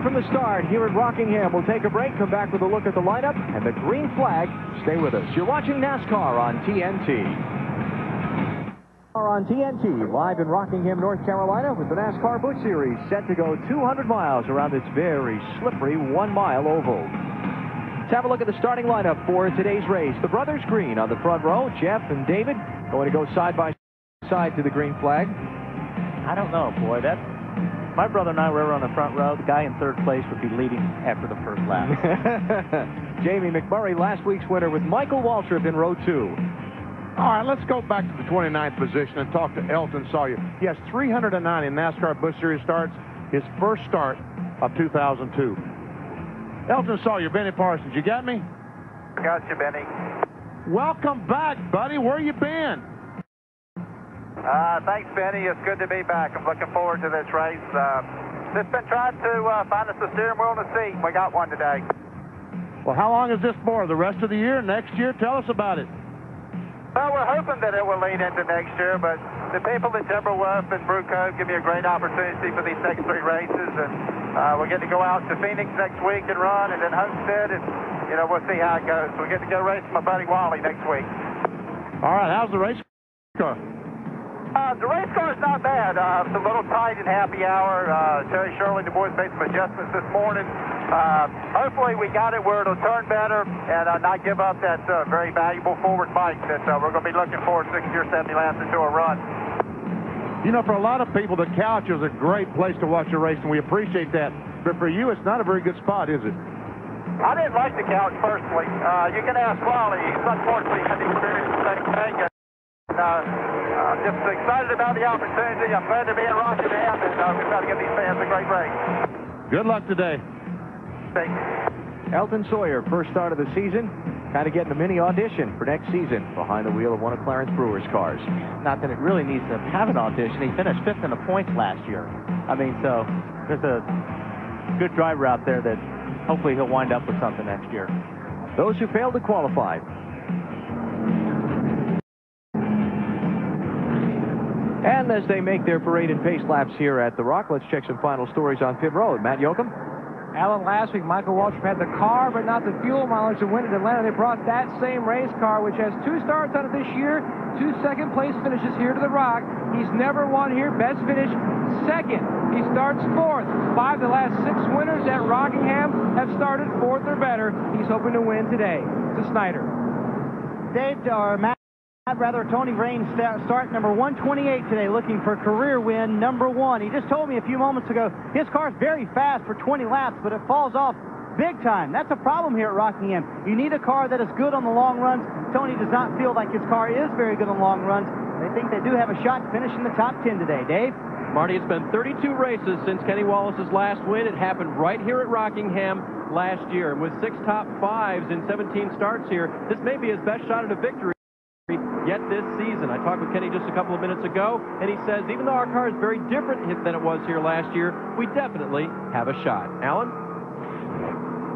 right from the start here at Rockingham. We'll take a break, come back with a look at the lineup and the green flag. Stay with us. You're watching NASCAR on TNT. On TNT, live in Rockingham, North Carolina, with the NASCAR Busch Series set to go 200 miles around this very slippery 1-mile oval. Let's have a look at the starting lineup for today's race. The brothers Green on the front row. Jeff and David going to go side by side to the green flag. I don't know, boy. My brother and I were on the front row. The guy in third place would be leading after the first lap. Jamie McMurray, last week's winner, with Michael Waltrip in row 2. All right, let's go back to the 29th position and talk to Elton Sawyer. He has 309 in NASCAR Busch Series starts, his first start of 2002. Elton Sawyer, Benny Parsons, you got me? Got you, Benny. Welcome back, buddy. Where you been? Thanks, Benny. It's good to be back. I'm looking forward to this race. Just been trying to find us a steering wheel and a seat. We got one today. Well, how long is this for? The rest of the year? Next year? Tell us about it. Well, we're hoping that it will lead into next year, but the people at Timberwolf and Brew Cove give me a great opportunity for these next 3 races, and we're getting to go out to Phoenix next week and run, and then Homestead, and, we'll see how it goes. So we get to go race with my buddy Wally next week. All right, how's the race car? The race car is not bad. It's a little tight in happy hour. Terry Shirley and the boys made some adjustments this morning. Hopefully we got it where it'll turn better and not give up that very valuable forward bike that we're going to be looking for 60 or 70 laps into a run. For a lot of people, the couch is a great place to watch a race, and we appreciate that. But for you, it's not a very good spot, is it? I didn't like the couch personally. You can ask Wally. He's unfortunately had the experience the same thing. Just excited about the opportunity. I'm glad to be in Rockingham, and we've got to give these fans a great race. Good luck today. Thank you. Elton Sawyer, first start of the season, kind of getting a mini audition for next season behind the wheel of one of Clarence Brewer's cars. Not that it really needs to have an audition. He finished 5th in the points last year. So there's a good driver out there that hopefully he'll wind up with something next year. Those who failed to qualify. And as they make their parade and pace laps here at the Rock, let's check some final stories on pit road. Matt Yoakum. Alan, last week Michael Waltrip had the car but not the fuel mileage to win at Atlanta. They brought that same race car, which has 2 starts on it this year, 2 second-place finishes here to the Rock. He's never won here. Best finish, 2nd. He starts 4th. 5 of the last 6 winners at Rockingham have started 4th or better. He's hoping to win today. To Snyder. Dave, or Matt, Tony Raines start number 128 today, looking for career win number 1. He just told me a few moments ago his car's very fast for 20 laps, but it falls off big time. That's a problem here at Rockingham. You need a car that is good on the long runs. Tony does not feel like his car is very good on long runs. They think they do have a shot to finish in the top 10 today. Dave? Marty, it's been 32 races since Kenny Wallace's last win. It happened right here at Rockingham last year. With 6 top 5s in 17 starts here, this may be his best shot at a victory yet this season. I talked with Kenny just a couple of minutes ago, and he says even though our car is very different than it was here last year, we definitely have a shot. Alan?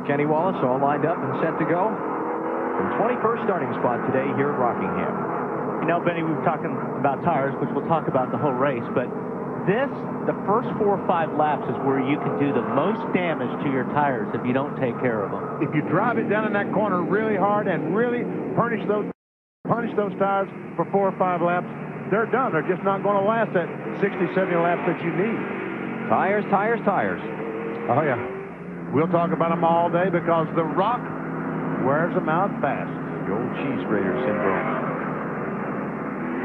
Kenny Wallace all lined up and set to go from 21st starting spot today here at Rockingham. Benny, we were talking about tires, which we'll talk about the whole race, but the first 4 or 5 laps is where you can do the most damage to your tires if you don't take care of them. If you drive it down in that corner really hard and really punish those tires for 4 or 5 laps, they're done. They're just not going to last that 60, 70 laps that you need. Tires, tires, tires. Oh, yeah. We'll talk about them all day because the Rock wears them out fast. The old cheese grater syndrome.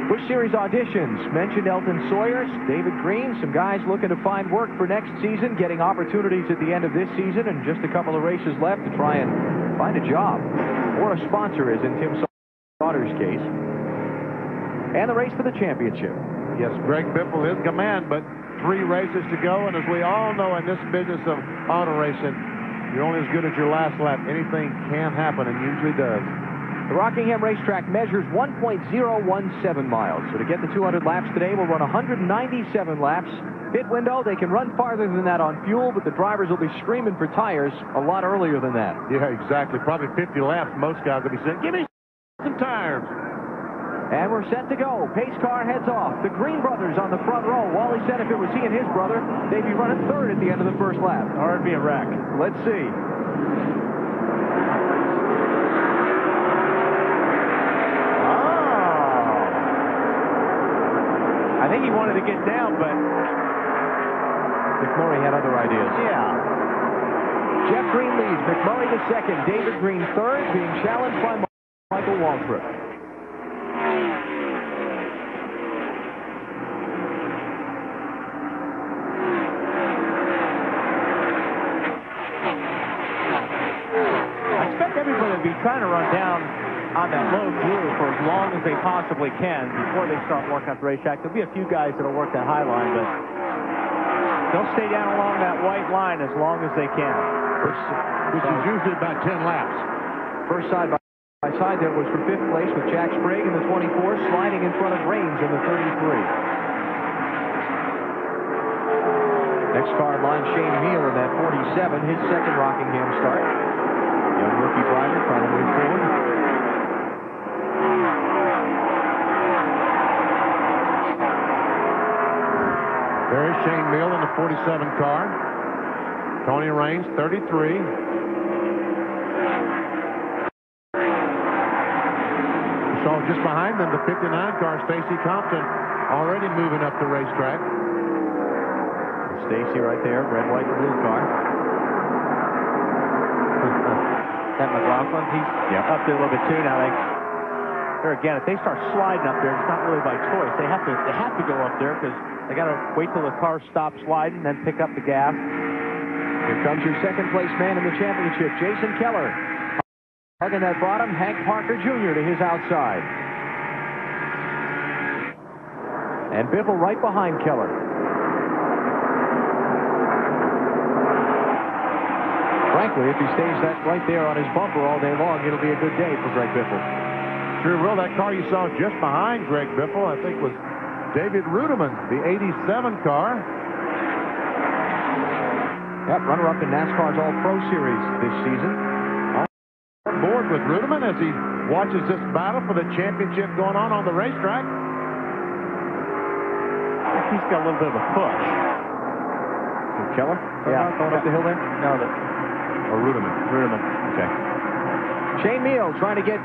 Busch Series auditions mentioned Elton Sawyer, David Green, some guys looking to find work for next season, getting opportunities at the end of this season, and just a couple of races left to try and find a job or a sponsor, as in Tim Sauter's case. And the race for the championship. Yes, Greg Biffle is in command, but 3 races to go, and as we all know in this business of auto racing, you're only as good as your last lap. Anything can happen, and usually does. The Rockingham racetrack measures 1.017 miles. So to get the 200 laps today, we'll run 197 laps. Pit window, they can run farther than that on fuel, but the drivers will be screaming for tires a lot earlier than that. Yeah, exactly. Probably 50 laps. Most guys will be saying, give me some tires. And we're set to go. Pace car heads off. The Green brothers on the front row. Wally said if it was he and his brother, they'd be running third at the end of the first lap. Or it'd be a wreck. Let's see. I think he wanted to get down, but McMurray had other ideas. yeah. Jeff Green leads. McMurray to second. David Green third, being challenged by Michael Waltrip. I expect everybody to be trying to run down on that low groove for as long as they possibly can before they start working at the racetrack. There'll be a few guys that'll work that high line, but they'll stay down along that white line as long as they can. Which is usually about 10 laps. First side by side there was for fifth place with Jack Sprague in the 24, sliding in front of Raines in the 33. Next car in line, Shane Neal in that 47, his second Rockingham start. Young rookie driver trying to move forward. There's Shane Neal in the 47 car. Tony Raines, 33. So just behind them, the 59 car, Stacy Compton, already moving up the racetrack. Stacy right there, red, white, and blue car. That McLaughlin, he's up there a little bit too now. There again, if they start sliding up there, it's not really by choice. They have to go up there because they got to wait till the car stops sliding, then pick up the gas. Here comes your second place man in the championship, Jason Keller. Hugging that bottom, Hank Parker Jr. to his outside. And Biffle right behind Keller. Frankly, if he stays right there on his bumper all day long, it'll be a good day for Greg Biffle. Sure will. That car you saw just behind Greg Biffle, I think, was David Rudeman, the 87 car. Yep, runner-up in NASCAR's All-Pro Series this season. On board with Rudeman as he watches this battle for the championship going on the racetrack. He's got a little bit of a push. Keller? Yeah. Going up the hill there? No, Or Rudeman. Okay. Shane Neal trying to get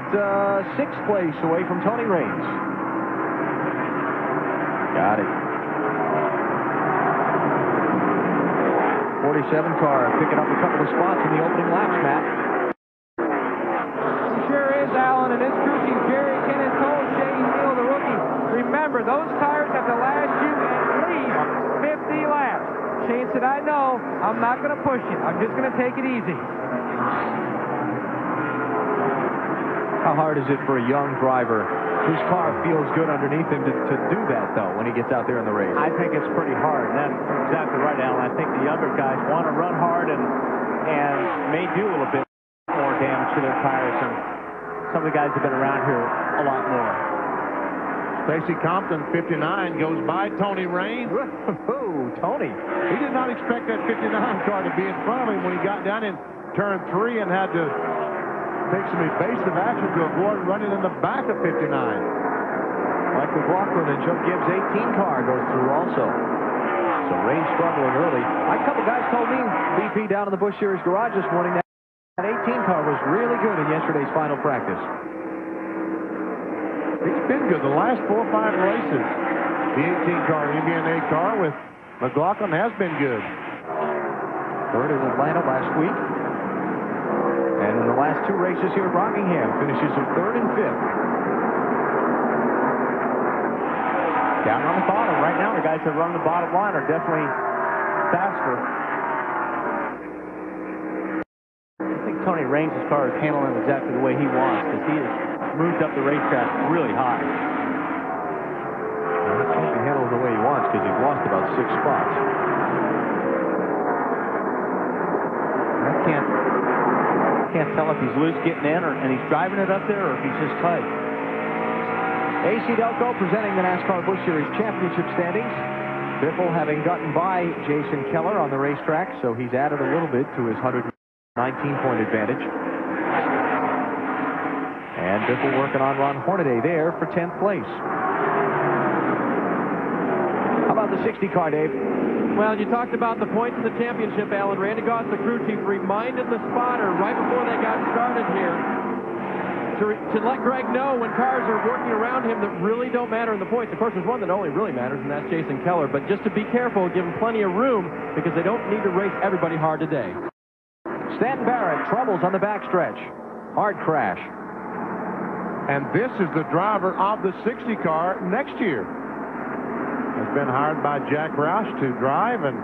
sixth place away from Tony Raines. Got it. 47 car picking up a couple of spots in the opening laps, Matt. He sure is, Alan, and his crew chief Jerry Kenneth told Shane Neal, the rookie, remember, those tires have to last you at least 50 laps. Shane said, I know, I'm not going to push it. I'm just going to take it easy. How hard is it for a young driver whose car feels good underneath him to do that, though, when he gets out there in the race? I think it's pretty hard. That's exactly right, Alan. I think the younger guys want to run hard and may do a little bit more damage to their tires, and some of the guys have been around here a lot more. Stacy Compton, 59, goes by Tony Raines. Oh, Tony. He did not expect that 59 car to be in front of him when he got down in turn 3 and had to take some evasive action to avoid running in the back of 59. Mike McLaughlin and Joe Gibbs' 18 car goes through also. So Raines struggling early. A couple guys told me, BP down in the Busch Series garage this morning, that 18 car was really good in yesterday's final practice. He's been good the last 4 or 5 races. The 18 car, MBNA car with McLaughlin has been good. Third in Atlanta last week. And in the last 2 races here at Rockingham, finishes in 3rd and 5th. Down on the bottom right now, the guys that run the bottom line are definitely faster. I think Tony Raines' car is handling exactly the way he wants, because he has moved up the racetrack really high. Well, he can't be handled the way he wants because he's lost about 6 spots. I can't tell if he's loose getting in and he's driving it up there or if he's just tight. AC Delco presenting the NASCAR Busch Series Championship standings. Biffle having gotten by Jason Keller on the racetrack, so he's added a little bit to his 119-point advantage. And Biffle working on Ron Hornaday there for 10th place. How about the 60 car, Dave? Well, you talked about the points in the championship, Alan. Randy Goss, the crew chief, reminded the spotter right before they got started here to let Greg know when cars are working around him that really don't matter in the points. Of course, there's one that only really matters, and that's Jason Keller. But just to be careful, give him plenty of room because they don't need to race everybody hard today. Stanton Barrett troubles on the backstretch. Hard crash. And this is the driver of the 60 car next year. Has been hired by Jack Roush to drive, and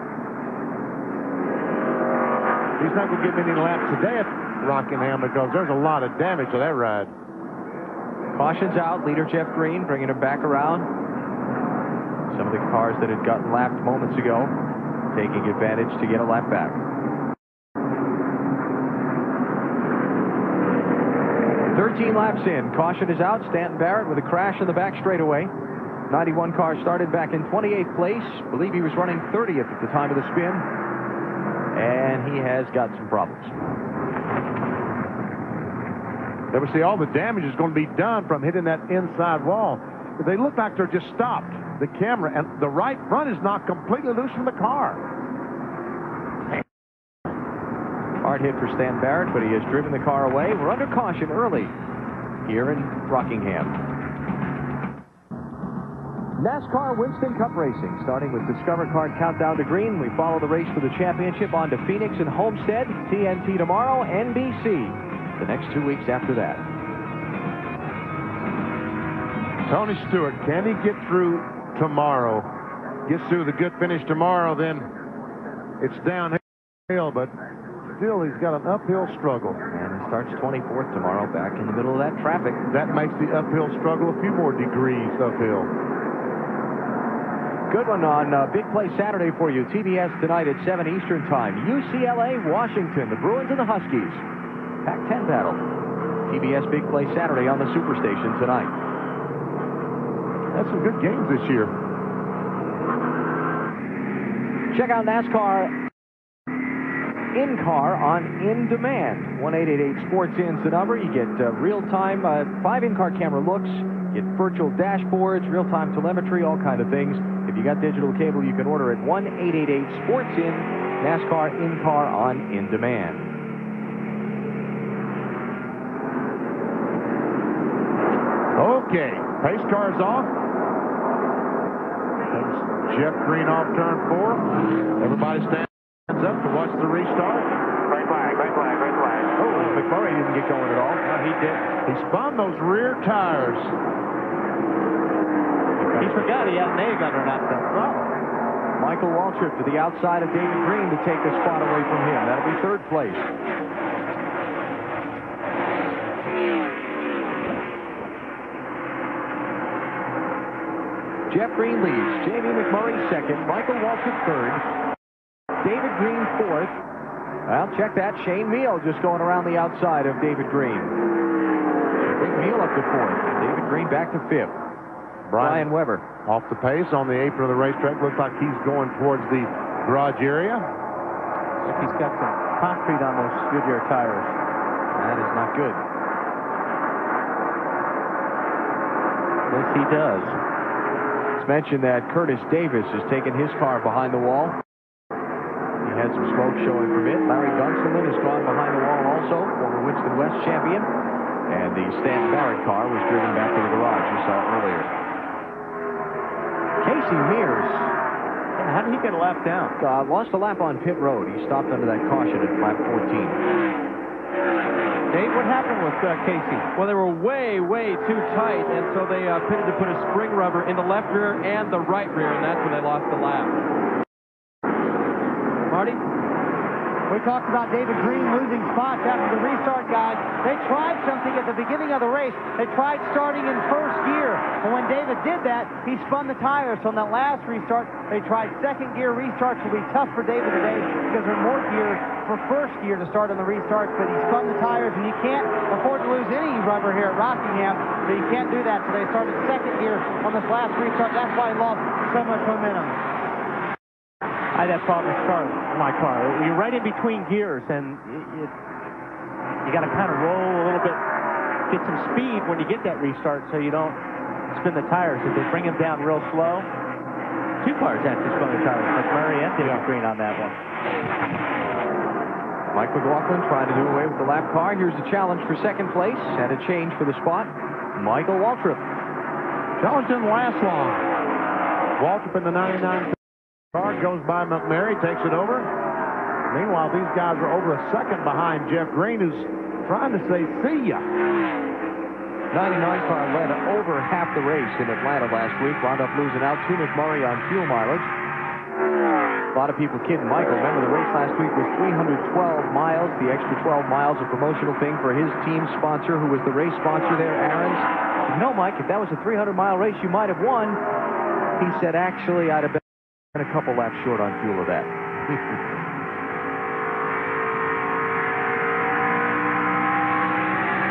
he's not going to give any laps today at Rockingham because there's a lot of damage to that ride. Caution's out. Leader Jeff Green bringing him back around. Some of the cars that had gotten lapped moments ago taking advantage to get a lap back. 13 laps in. Caution is out. Stanton Barrett with a crash in the back straightaway. 91 car started back in 28th place. Believe he was running 30th at the time of the spin. And he has got some problems. They would see all the damage is going to be done from hitting that inside wall. They look like they're just stopped. The camera and the right front is not completely loose from the car. Hard hit for Stan Barrett, but he has driven the car away. We're under caution early here in Rockingham. NASCAR Winston Cup Racing, starting with Discover Card Countdown to Green. We follow the race for the championship on to Phoenix and Homestead. TNT tomorrow, NBC the next 2 weeks after that. Tony Stewart, can he get through tomorrow? Gets through the good finish tomorrow, then it's downhill, but still he's got an uphill struggle. And he starts 24th tomorrow, back in the middle of that traffic. That makes the uphill struggle a few more degrees uphill. Good one on Big Play Saturday for you. TBS tonight at 7 Eastern Time. UCLA, Washington, the Bruins and the Huskies. Pac-10 battle. TBS Big Play Saturday on the Superstation tonight. That's some good games this year. Check out NASCAR in-car on In Demand. 1-888 Sports In's the number. You get real-time 5 in-car camera looks. Get virtual dashboards, real-time telemetry, all kind of things. If you got digital cable, you can order at 1-888 Sports In. NASCAR in-car on In Demand. Okay, pace car's off. That's Jeff Green off turn 4. Everybody stands up to watch the restart. Green flag, green flag, green flag. Oh, McMurray didn't get going at all. No, he did. He spun those rear tires. He forgot he had an egg under that throttle. Michael Waltrip to the outside of David Green to take the spot away from him. That'll be 3rd place. Jeff Green leads. Jamie McMurray 2nd. Michael Waltrip 3rd. David Green 4th. Well, check that. Shane Meal just going around the outside of David Green. Big Meal up to 4th. David Green back to 5th. Brian Weber off the pace on the apron of the racetrack. Looks like he's going towards the garage area. Looks like he's got some concrete on those Goodyear tires. That is not good. Yes, he does. It's mentioned that Curtis Davis has taken his car behind the wall. He had some smoke showing from it. Larry Gunselman has gone behind the wall also, former Winston West champion. And the Stan Barrett car was driven back to the garage you saw earlier. Casey Mears. How did he get a lap down? Lost a lap on pit road. He stopped under that caution at lap 14. Dave, what happened with Casey? Well, they were way, way too tight, and so they pitted to put a spring rubber in the left rear and the right rear, and that's when they lost the lap. Marty? We talked about David Green losing spots after the restart, guys. They tried something at the beginning of the race. They tried starting in 1st gear. And when David did that, he spun the tires. So on that last restart, they tried 2nd gear. Restarts will be tough for David today because there are more gears for 1st gear to start on the restarts. But he spun the tires, and you can't afford to lose any rubber here at Rockingham. So you can't do that. So they started 2nd gear on this last restart. That's why he lost so much momentum. I had that problem with my car. You're right in between gears, and you got to kind of roll a little bit get some speed when you get that restart so you don't spin the tires. If they bring him down real slow, two cars have to spin the tires. McMurray and David Green on that one. Mike McLaughlin trying to do away with the lap car. Here's the challenge for second place and a change for the spot. Michael Waltrip. Challenge didn't last long. Waltrip in the 99 car goes by McMurray, takes it over. Meanwhile, these guys are over a second behind Jeff Green, who's trying to say, see ya. 99 car led over half the race in Atlanta last week. Wound up losing out to McMurray on fuel mileage. A lot of people kidding Michael. Remember, the race last week was 312 miles. The extra 12 miles, a promotional thing for his team sponsor, who was the race sponsor there, Aaron's. Said, no, Mike, if that was a 300-mile race, you might have won. He said, actually, I'd have been a couple laps short on fuel of that.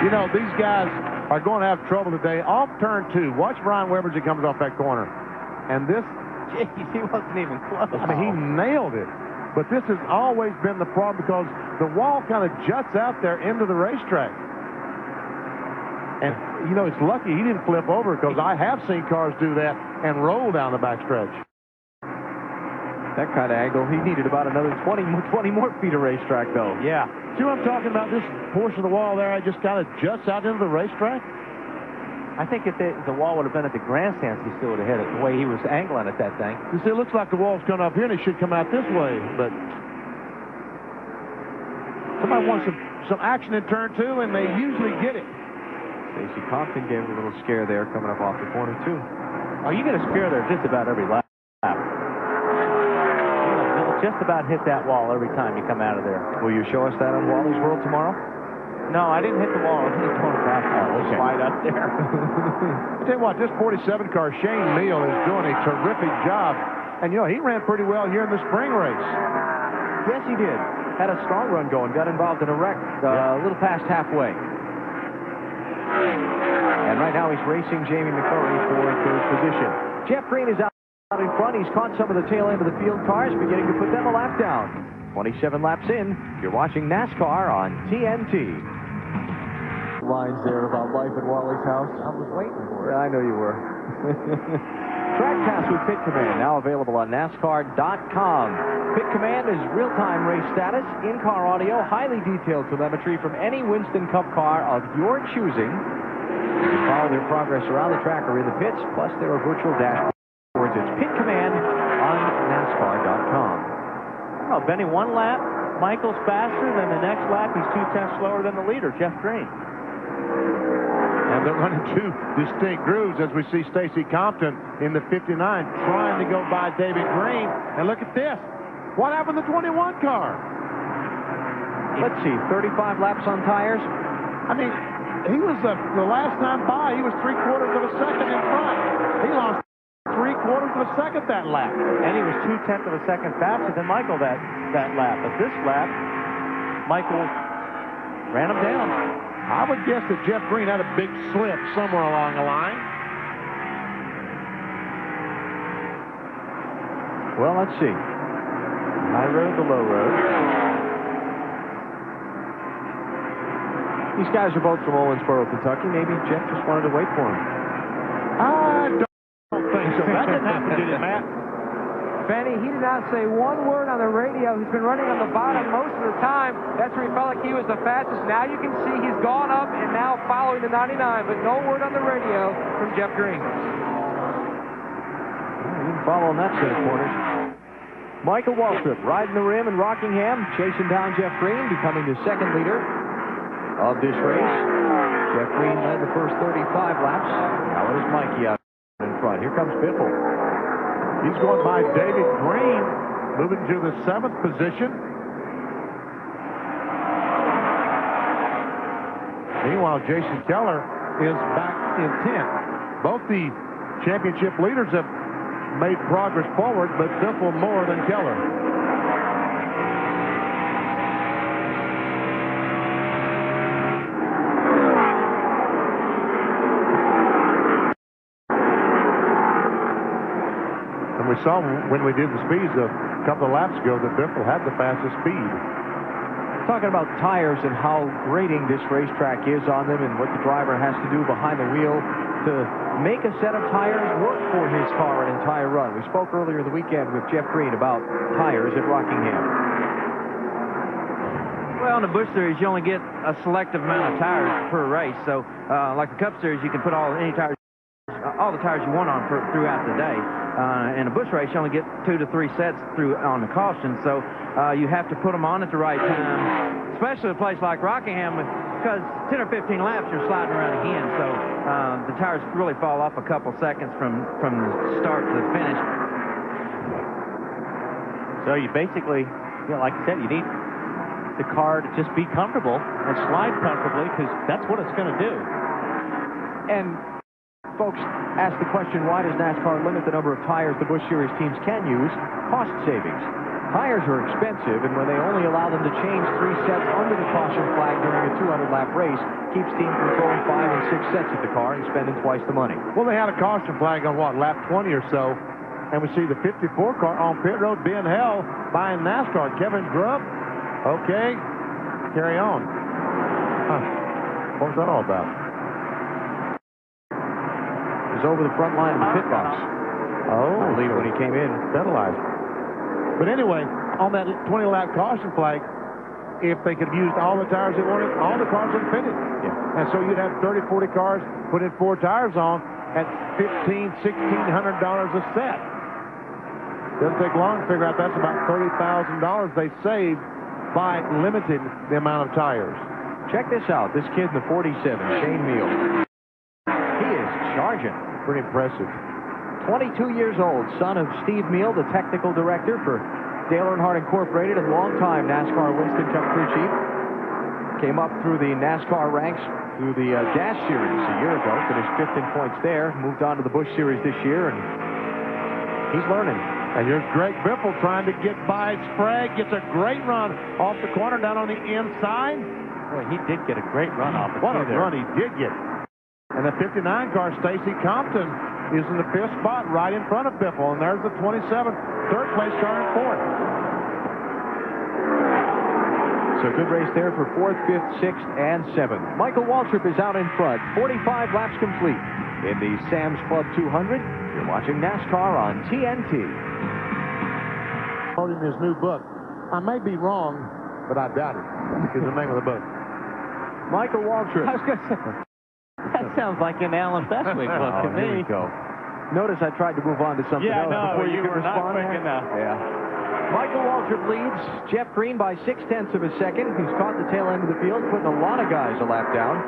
You know, these guys are going to have trouble today. Off turn 2. Watch Brian Weber as he comes off that corner. And this... Jeez, he wasn't even close. I mean, he nailed it. But this has always been the problem because the wall kind of juts out there into the racetrack. And, you know, it's lucky he didn't flip over because I have seen cars do that and roll down the backstretch. That kind of angle, he needed about another 20 more feet of racetrack, though. Yeah. See what I'm talking about? This portion of the wall there, it just kind of juts out into the racetrack. I think if the wall would have been at the grandstands, he still would have hit it the way he was angling at that thing. You see, it looks like the wall's coming up here, and it should come out this way, but somebody wants some action in turn 2, and they usually get it. Stacy Compton gave a little scare there coming up off the corner, too. Oh, you get a scare there just about every lap. You'll just about hit that wall every time you come out of there. Will you show us that on Wally's World tomorrow? No, I didn't hit the wall. I hit the corner fastball. Okay. Slide up there. I tell you what, this 47 car, Shane Neal, is doing a terrific job. And, you know, he ran pretty well here in the spring race. Yes, he did. Had a strong run going. Got involved in a wreck a little past halfway. And right now he's racing Jamie McMurray for third position. Jeff Green is out in front. He's caught some of the tail end of the field cars, beginning to put them a lap down. 27 laps in. You're watching NASCAR on TNT. Lines there about life at Wally's house. I was waiting for it. I know you were. Track Pass with Pit Command, now available on NASCAR.com. Pit Command is real-time race status, in-car audio, highly detailed telemetry from any Winston Cup car of your choosing. You can follow their progress around the track or in the pits, plus there are virtual dashboards. It's Pit Command on NASCAR.com. Oh, Benny, one lap, Michael's faster, then the next lap he's 2/10 slower than the leader, Jeff Green. And they're running two distinct grooves as we see Stacy Compton in the 59 trying to go by David Green. And look at this. What happened to the 21 car? Let's see, 35 laps on tires. I mean, he was the last time by, he was 3/4 of a second in front. He lost 3/4 of a second that lap. And he was 2/10 of a second faster than Michael that lap. But this lap, Michael ran him down. I would guess that Jeff Green had a big slip somewhere along the line. Well, let's see. High road to low road. These guys are both from Owensboro, Kentucky. Maybe Jeff just wanted to wait for him. I don't think so. That didn't happen, did it, Matt? Benny, he did not say one word on the radio. He's been running on the bottom most of the time. That's where he felt like he was the fastest. Now you can see he's gone up and now following the 99, but no word on the radio from Jeff Green. Well, you can follow in that set of corners. Michael Waltrip riding the rim in Rockingham, chasing down Jeff Green, becoming the second leader of this race. Jeff Green led the first 35 laps. Now it is Mikey out in front. Here comes Biffle. He's going by David Green, moving to the 7th position. Meanwhile, Jason Keller is back in 10th. Both the championship leaders have made progress forward, but Biffle more than Keller. We saw when we did the speeds a couple of laps ago that Biffle had the fastest speed. Talking about tires and how grating this racetrack is on them and what the driver has to do behind the wheel to make a set of tires work for his car an entire run. We spoke earlier in the weekend with Jeff Green about tires at Rockingham. Well, in the Busch Series, you only get a selective amount of tires per race. So, like the Cup Series, you can put all the tires you want on throughout the day. In a Busch race, you only get 2 to 3 sets on the caution. So, you have to put them on at the right time, especially a place like Rockingham, because 10 or 15 laps, you're sliding around again. So, the tires really fall off a couple seconds from the start to the finish. So, you basically, like you said, you need the car to just be comfortable and slide comfortably, because that's what it's going to do. And folks ask the question, why does NASCAR limit the number of tires the Busch Series teams can use? Cost savings. Tires are expensive, and when they only allow them to change 3 sets under the caution flag during a 200-lap race, keeps teams from throwing 5 and 6 sets at the car and spending twice the money. Well, they had a caution flag on, what, lap 20 or so, and we see the 54 car on pit road being held by NASCAR. Kevin Grubb. Okay, carry on. What was that all about? It was over the front line of the pit box. Oh, I believe when he came in. Penalized. But anyway, on that 20-lap caution flag, if they could have used all the tires they wanted, all the cars would have fitted. Yeah. And so you'd have 30, 40 cars, put in 4 tires on at $1,500, $1,600 a set. Doesn't take long to figure out that's about $30,000 they saved by limiting the amount of tires. Check this out. This kid in the 47, Shane Meal. He is charging. Pretty impressive. 22 years old, son of Steve Meal, the technical director for Dale Earnhardt Incorporated and longtime NASCAR Winston Cup crew chief. Came up through the NASCAR ranks through the Dash Series a year ago. Finished 5th in points there. Moved on to the Busch Series this year, and he's learning. And here's Greg Biffle trying to get by Sprague. Gets a great run off the corner down on the inside. Boy, he did get a great run off. What a run he did get. And the 59 car, Stacy Compton, is in the 5th spot right in front of Biffle. And there's the 27, 3rd place car in 4th. So good race there for 4th, 5th, 6th, and 7th. Michael Waltrip is out in front. 45 laps complete in the Sam's Club 200. You're watching NASCAR on TNT. In his new book. I may be wrong, but I doubt it. Is the name of the book. Michael Waltrip. I was going to say, that sounds like an Alan Bestwick book to me. Here we go. Notice I tried to move on to something else before you could were not respond. quick enough. Yeah. Michael Waltrip leads Jeff Green by 0.6 of a second. He's caught the tail end of the field, putting a lot of guys a lap down.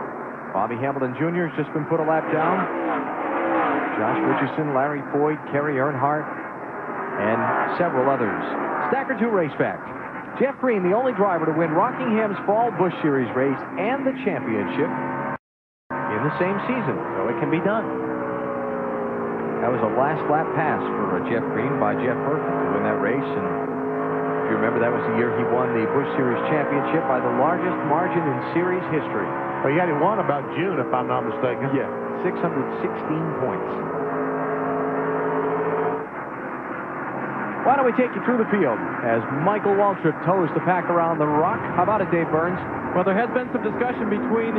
Bobby Hamilton Jr. has just been put a lap down. Josh Richardson, Larry Boyd, Kerry Earnhardt, and several others. Stacker 2 race fact. Jeff Green, the only driver to win Rockingham's Fall Busch Series race and the championship in the same season. So it can be done. That was a last lap pass for Jeff Green by Jeff Murphy to win that race. And if you remember, that was the year he won the Busch Series championship by the largest margin in series history. Well, he had won about June, if I'm not mistaken. Yeah, 616 points. Why don't we take you through the field as Michael Waltrip tows the pack around the rock? How about it, Dave Burns? Well, there has been some discussion between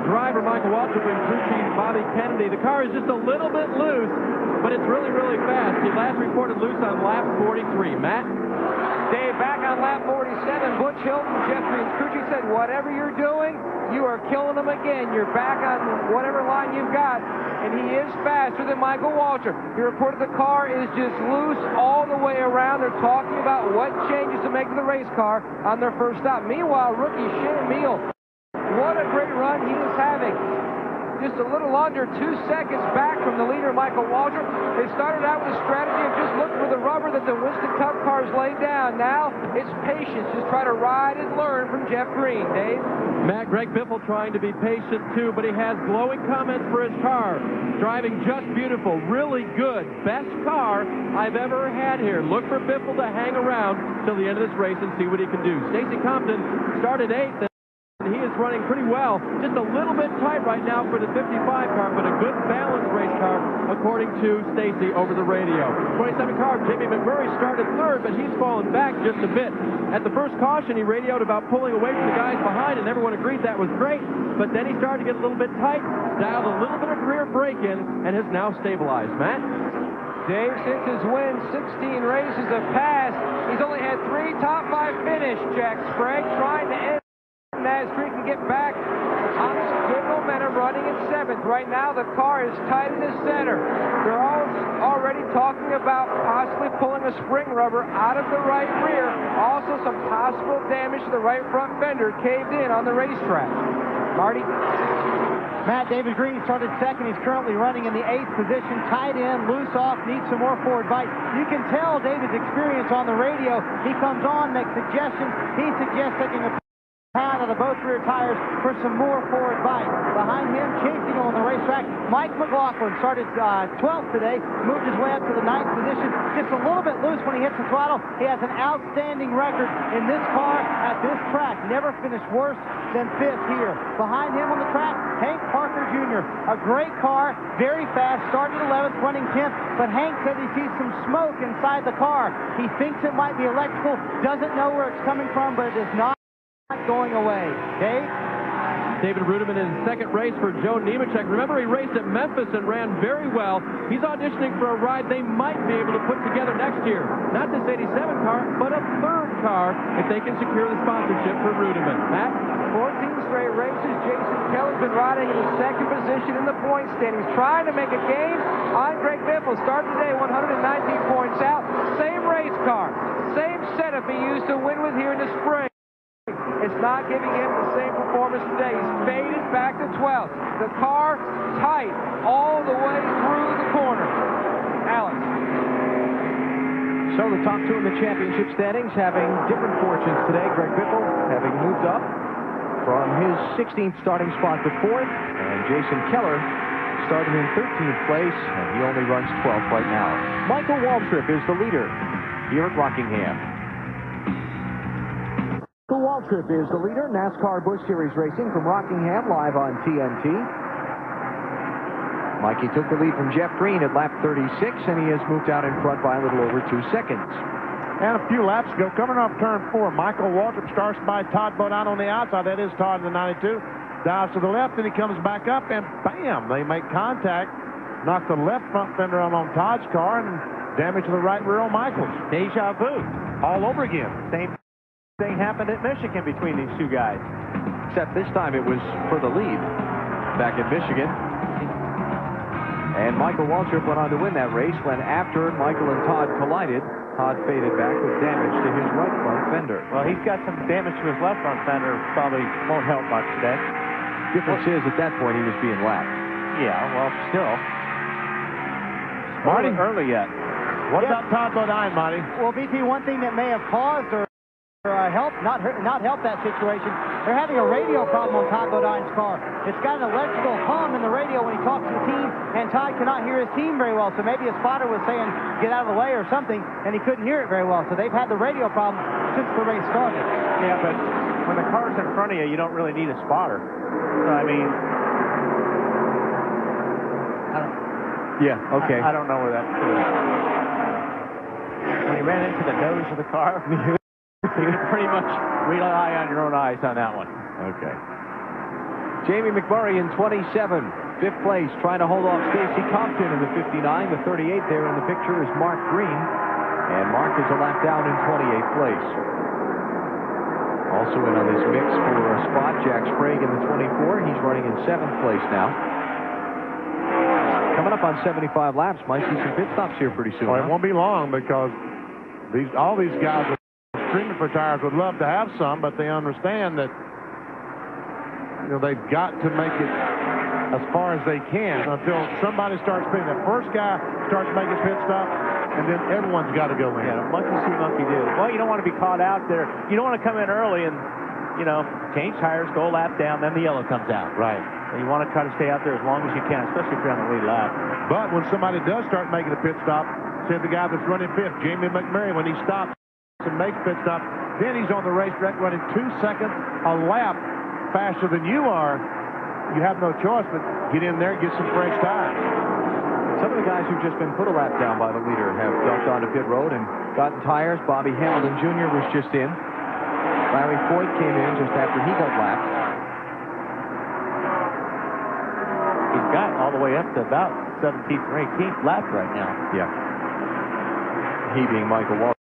driver Michael Waltrip and crew chief Bobby Kennedy. The car is just a little bit loose, but it's really, really fast. He last reported loose on lap 43. Matt? Dave, back on lap 47, Butch Hilton, Jeff Green's crew chief said, whatever you're doing, you are killing them again. You're back on whatever line you've got. And he is faster than Michael Waltrip. He reported the car is just loose all the way around. They're talking about what changes to make to the race car on their first stop. Meanwhile, rookie Shane Meal, what a great run he is having. Just a little under 2 seconds back from the leader, Michael Waltrip. They started out with a strategy of just looking for the rubber that the Winston Cup cars laid down. Now it's patience. Just try to ride and learn from Jeff Green. Dave? Matt, Greg Biffle trying to be patient too, but he has glowing comments for his car. Driving just beautiful, really good, best car I've ever had here. Look for Biffle to hang around till the end of this race and see what he can do. Stacy Compton started 8th. He is running pretty well. Just a little bit tight right now for the 55 car, but a good balanced race car, according to Stacy over the radio. 27 car, Jamie McMurray started third, but he's fallen back just a bit. At the first caution, he radioed about pulling away from the guys behind, and everyone agreed that was great, but then he started to get a little bit tight, dialed a little bit of rear brake in, and has now stabilized. Matt? Dave, since his win, 16 races have passed. He's only had 3 top 5 finish. Jack Sprague trying to end that streak and get back on some good momentum, running in 7th. Right now, the car is tight in the center. They're all already talking about possibly pulling a spring rubber out of the right rear. Also, some possible damage to the right front fender caved in on the racetrack. Marty? Matt, David Green started second. He's currently running in the 8th position, tied in, loose off, needs some more forward bite. You can tell David's experience on the radio. He comes on, makes suggestions. He suggests taking a pound out of both rear tires for some more forward bite. Behind him, chasing on the racetrack, Mike McLaughlin started 12th today, moved his way up to the 9th position, just a little bit loose when he hits the throttle. He has an outstanding record in this car at this track. Never finished worse than 5th here. Behind him on the track, Hank Parker Jr. A great car, very fast, started 11th, running 10th, but Hank said he sees some smoke inside the car. He thinks it might be electrical, doesn't know where it's coming from, but it is not going away. Dave? David Rudiman in his second race for Joe Nemechek. Remember, he raced at Memphis and ran very well. He's auditioning for a ride they might be able to put together next year. Not this 87 car, but a 3rd car if they can secure the sponsorship for Rudiman. Matt? 14 straight races. Jason Keller's been riding in the 2nd position in the point standings, trying to make a gain on Greg Biffle. Started today 119 points out. Same race car, same setup he used to win with here in the spring. It's not giving him the same performance today. He's faded back to 12th. The car tight all the way through the corner. Alex. So the top 2 in the championship standings having different fortunes today. Greg Biffle having moved up from his 16th starting spot to 4th, and Jason Keller started in 13th place, and he only runs 12th right now. Michael Waltrip is the leader here at Rockingham. Michael Waltrip is the leader. NASCAR Busch Series Racing from Rockingham, live on TNT. Mikey took the lead from Jeff Green at lap 36, and he has moved out in front by a little over 2 seconds. And a few laps ago, coming off turn 4, Michael Waltrip starts by Todd Bodine on the outside. That is Todd in the 92. Dives to the left, and he comes back up, and bam, they make contact. Knock the left front fender on Todd's car, and damage to the right rear on Michael's. Deja vu. All over again. Same thing happened at Michigan between these 2 guys. Except this time it was for the lead back in Michigan. And Michael Waltrip went on to win that race when, after Michael and Todd collided, Todd faded back with damage to his right front fender. Well, he's got some damage to his left front fender. Probably won't help much today. Difference is, at that point, he was being lapped. Yeah, well, still. Marty? Early yet. What about Todd Bodine, Marty? Well, BT, one thing that may have caused or not help that situation, they're having a radio problem on Todd Bodine's car. It's got an electrical hum in the radio when he talks to the team, and Todd cannot hear his team very well. So maybe his spotter was saying, get out of the way or something, and he couldn't hear it very well. So they've had the radio problem since the race started. Yeah, but when the car's in front of you, you don't really need a spotter. So, I mean, I don't know where that's true. When he ran into the nose of the car, you can pretty much rely on your own eyes on that one. Okay. Jamie McMurray in 27, 5th place, trying to hold off Stacy Compton in the 59. The 38 there in the picture is Mark Green, and Mark is a lap down in 28th place. Also in on this mix for a spot, Jack Sprague in the 24. He's running in 7th place now. Coming up on 75 laps, might see some pit stops here pretty soon. Well, it won't be long, because all these guys screaming for tires would love to have some, but they understand that they've got to make it as far as they can until somebody starts pitting. The first guy starts making pit stop, and then everyone's got to go in. Yeah, monkey see, monkey do. Well, you don't want to be caught out there. You don't want to come in early and, change tires, go a lap down, then the yellow comes out. Right. And you want to try to stay out there as long as you can, especially if you're on the lead lap. But when somebody does start making a pit stop, say the guy that's running 5th, Jamie McMurray, when he stops and makes pit stop, then he's on the racetrack running 2 seconds a lap faster than you are, you have no choice but get in there and get some fresh tires. Some of the guys who've just been put a lap down by the leader have dumped onto pit road and gotten tires. Bobby Hamilton Jr. was just in. Larry Foyt came in just after he got lapped. He's gotten all the way up to about 17th or 18th lap right now. Yeah. He being Michael Waltrip,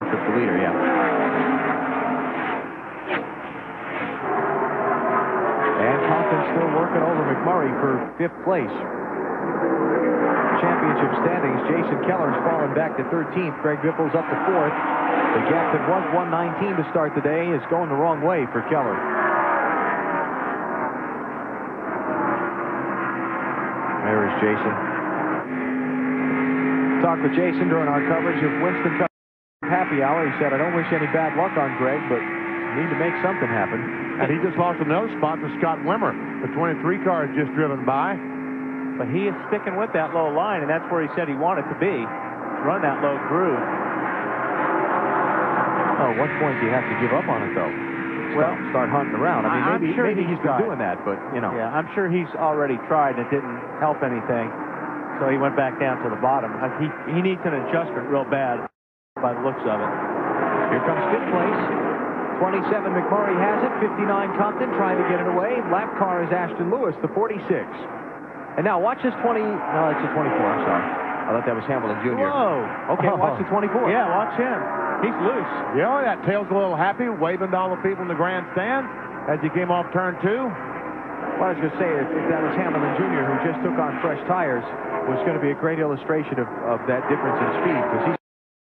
the leader, yeah. And Compton still working over McMurray for 5th place. Championship standings, Jason Keller's fallen back to 13th. Greg Biffle's up to 4th. The gap that was 119 to start the day is going the wrong way for Keller. There is Jason. Talked with Jason during our coverage of Winston Cup Happy Hour. He said, I don't wish any bad luck on Greg, but need to make something happen. And he just lost another spot to Scott Wimmer. The 23 car has just driven by. But he is sticking with that low line, and that's where he said he wanted to be. Run that low groove. Oh, at what point do you have to give up on it, though? Well, start hunting around. I mean, maybe he's been doing that, but, you know. Yeah, I'm sure he's already tried, and it didn't help anything. So he went back down to the bottom. He needs an adjustment real bad by the looks of it. Here comes 5th place. 27 McMurray has it. 59 Compton trying to get it away. Lap car is Ashton Lewis, the 46. And now watch this 20. No, it's the 24. I'm sorry. I thought that was Hamilton Jr. Whoa. Okay, watch the 24. Yeah, watch him. He's loose. Yeah, that tail's a little happy, waving to all the people in the grandstand as he came off turn 2. Well, I was going to say, if that was Hamilton Jr., who just took on fresh tires, was going to be a great illustration of that difference in speed, because he's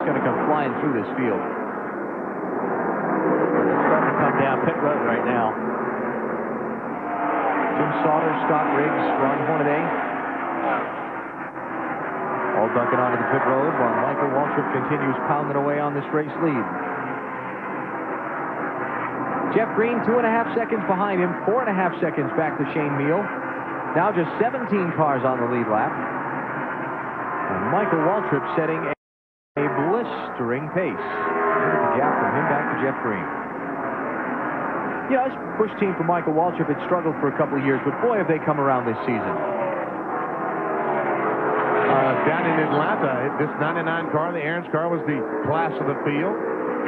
going to come flying through this field. It's starting to come down pit road right now. Jim Sauter, Scott Riggs, Ron Hornaday. All ducking onto the pit road while Michael Waltrip continues pounding away on this race lead. Jeff Green 2.5 seconds behind him, 4.5 seconds back to Shane Meal. Now just 17 cars on the lead lap. And Michael Waltrip setting a blistering pace. Look at the gap from him back to Jeff Green. Yeah, this Busch team for Michael Waltrip had struggled for a couple of years, but boy, have they come around this season. Down in Atlanta, this 99 car, the Aaron's car, was the class of the field.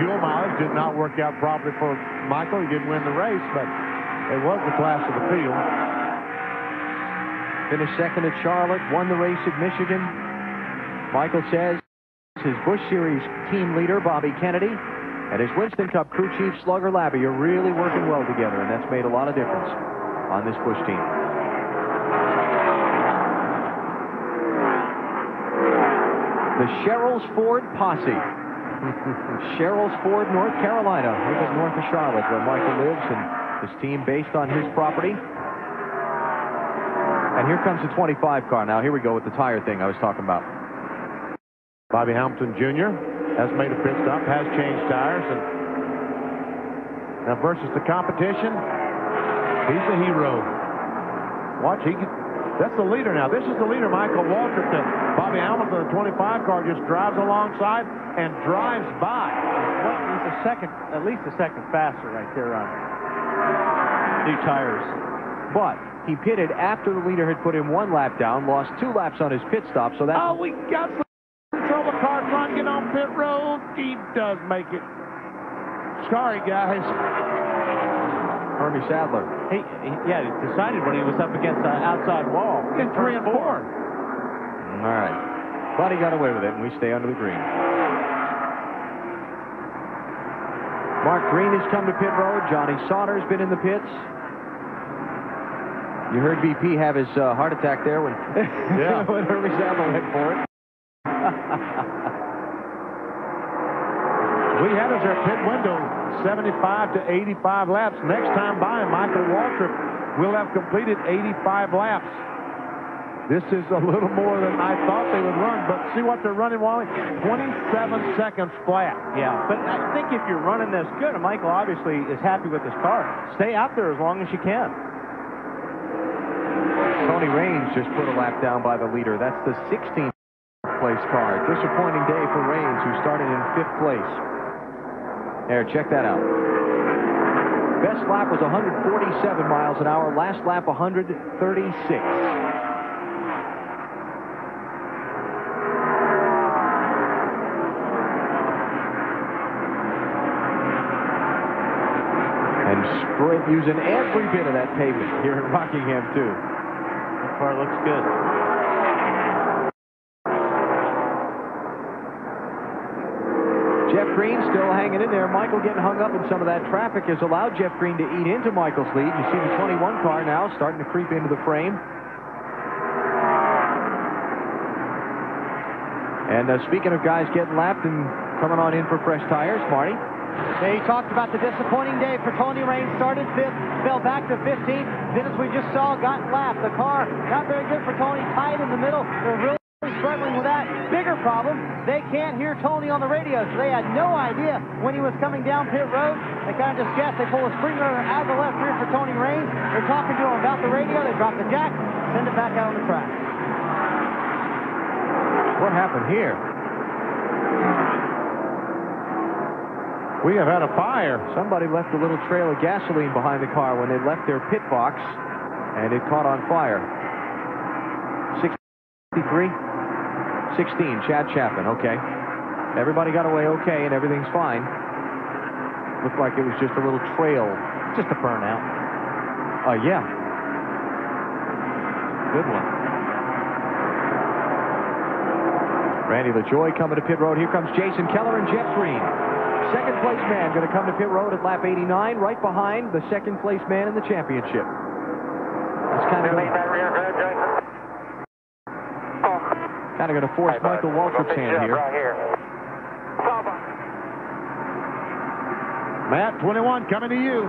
Fuel mileage did not work out properly for Michael. He didn't win the race, but it was the class of the field. Finished second at Charlotte, won the race at Michigan. Michael says his Busch Series team leader, Bobby Kennedy, and his Winston Cup crew chief, Slugger Labby, are really working well together, and that's made a lot of difference on this Busch team. The Sherrills Ford Posse. Sherrills Ford, North Carolina, a little bit north of Charlotte, where Michael lives, and his team based on his property. And here comes the 25 car. Now, here we go with the tire thing I was talking about. Bobby Hamilton Jr. has made a pit stop, has changed tires, and now versus the competition, he's the hero. Watch, that's the leader now. This is the leader, Michael Waltrip, that Bobby Hamilton, the 25 car, just drives alongside and drives by. Well, he's at least a second faster right there on new tires. But he pitted after the leader had put him 1 lap down, lost 2 laps on his pit stop, so that's... Oh, we got some trouble. Car trying to get on pit road. He does make it. Sorry, guys. Hermie Sadler. He decided when he was up against the outside wall. In 3 and 4. All right. But he got away with it, and we stay under the green. Mark Green has come to pit road. Johnny Sauter's been in the pits. You heard BP have his heart attack there when, when Hermie Sadler went for it. We have as our pit window 75 to 85 laps. Next time by, Michael Waltrip will have completed 85 laps. This is a little more than I thought they would run, but see what they're running, Wally? 27 seconds flat. Yeah, but I think if you're running this good, and Michael obviously is happy with his car, stay out there as long as you can. Tony Raines just put a lap down by the leader. That's the 16th place car. Disappointing day for Raines, who started in 5th place. There, check that out. Best lap was 147 miles an hour. Last lap, 136. And Sprint using every bit of that pavement here at Rockingham, too. That car looks good. Jeff Green still hanging in there. Michael getting hung up in some of that traffic has allowed Jeff Green to eat into Michael's lead. You see the 21 car now starting to creep into the frame. And speaking of guys getting lapped and coming on in for fresh tires, Marty. He talked about the disappointing day for Tony Raines. Started 5th, fell back to 15th. Then, as we just saw, got lapped. The car not very good for Tony. Tied in the middle. They're really struggling with that. Bigger problem, they can't hear Tony on the radio, so they had no idea when he was coming down pit road. They kind of just guessed. They pull a spring rotor out of the left rear for Tony Raines. They're talking to him about the radio. They drop the jack, send it back out on the track. What happened here? We have had a fire. Somebody left a little trail of gasoline behind the car when they left their pit box, and it caught on fire. 63? 16, Chad Chapman, okay. Everybody got away okay, and everything's fine. Looked like it was just a little trail. Just a burnout. Yeah. Good one. Randy LaJoy coming to pit road. Here comes Jason Keller and Jeff Green. Second place man going to come to pit road at lap 89, right behind the second place man in the championship. It's kind of going to force Michael Waltrip's hand here. Matt, 21 coming to you.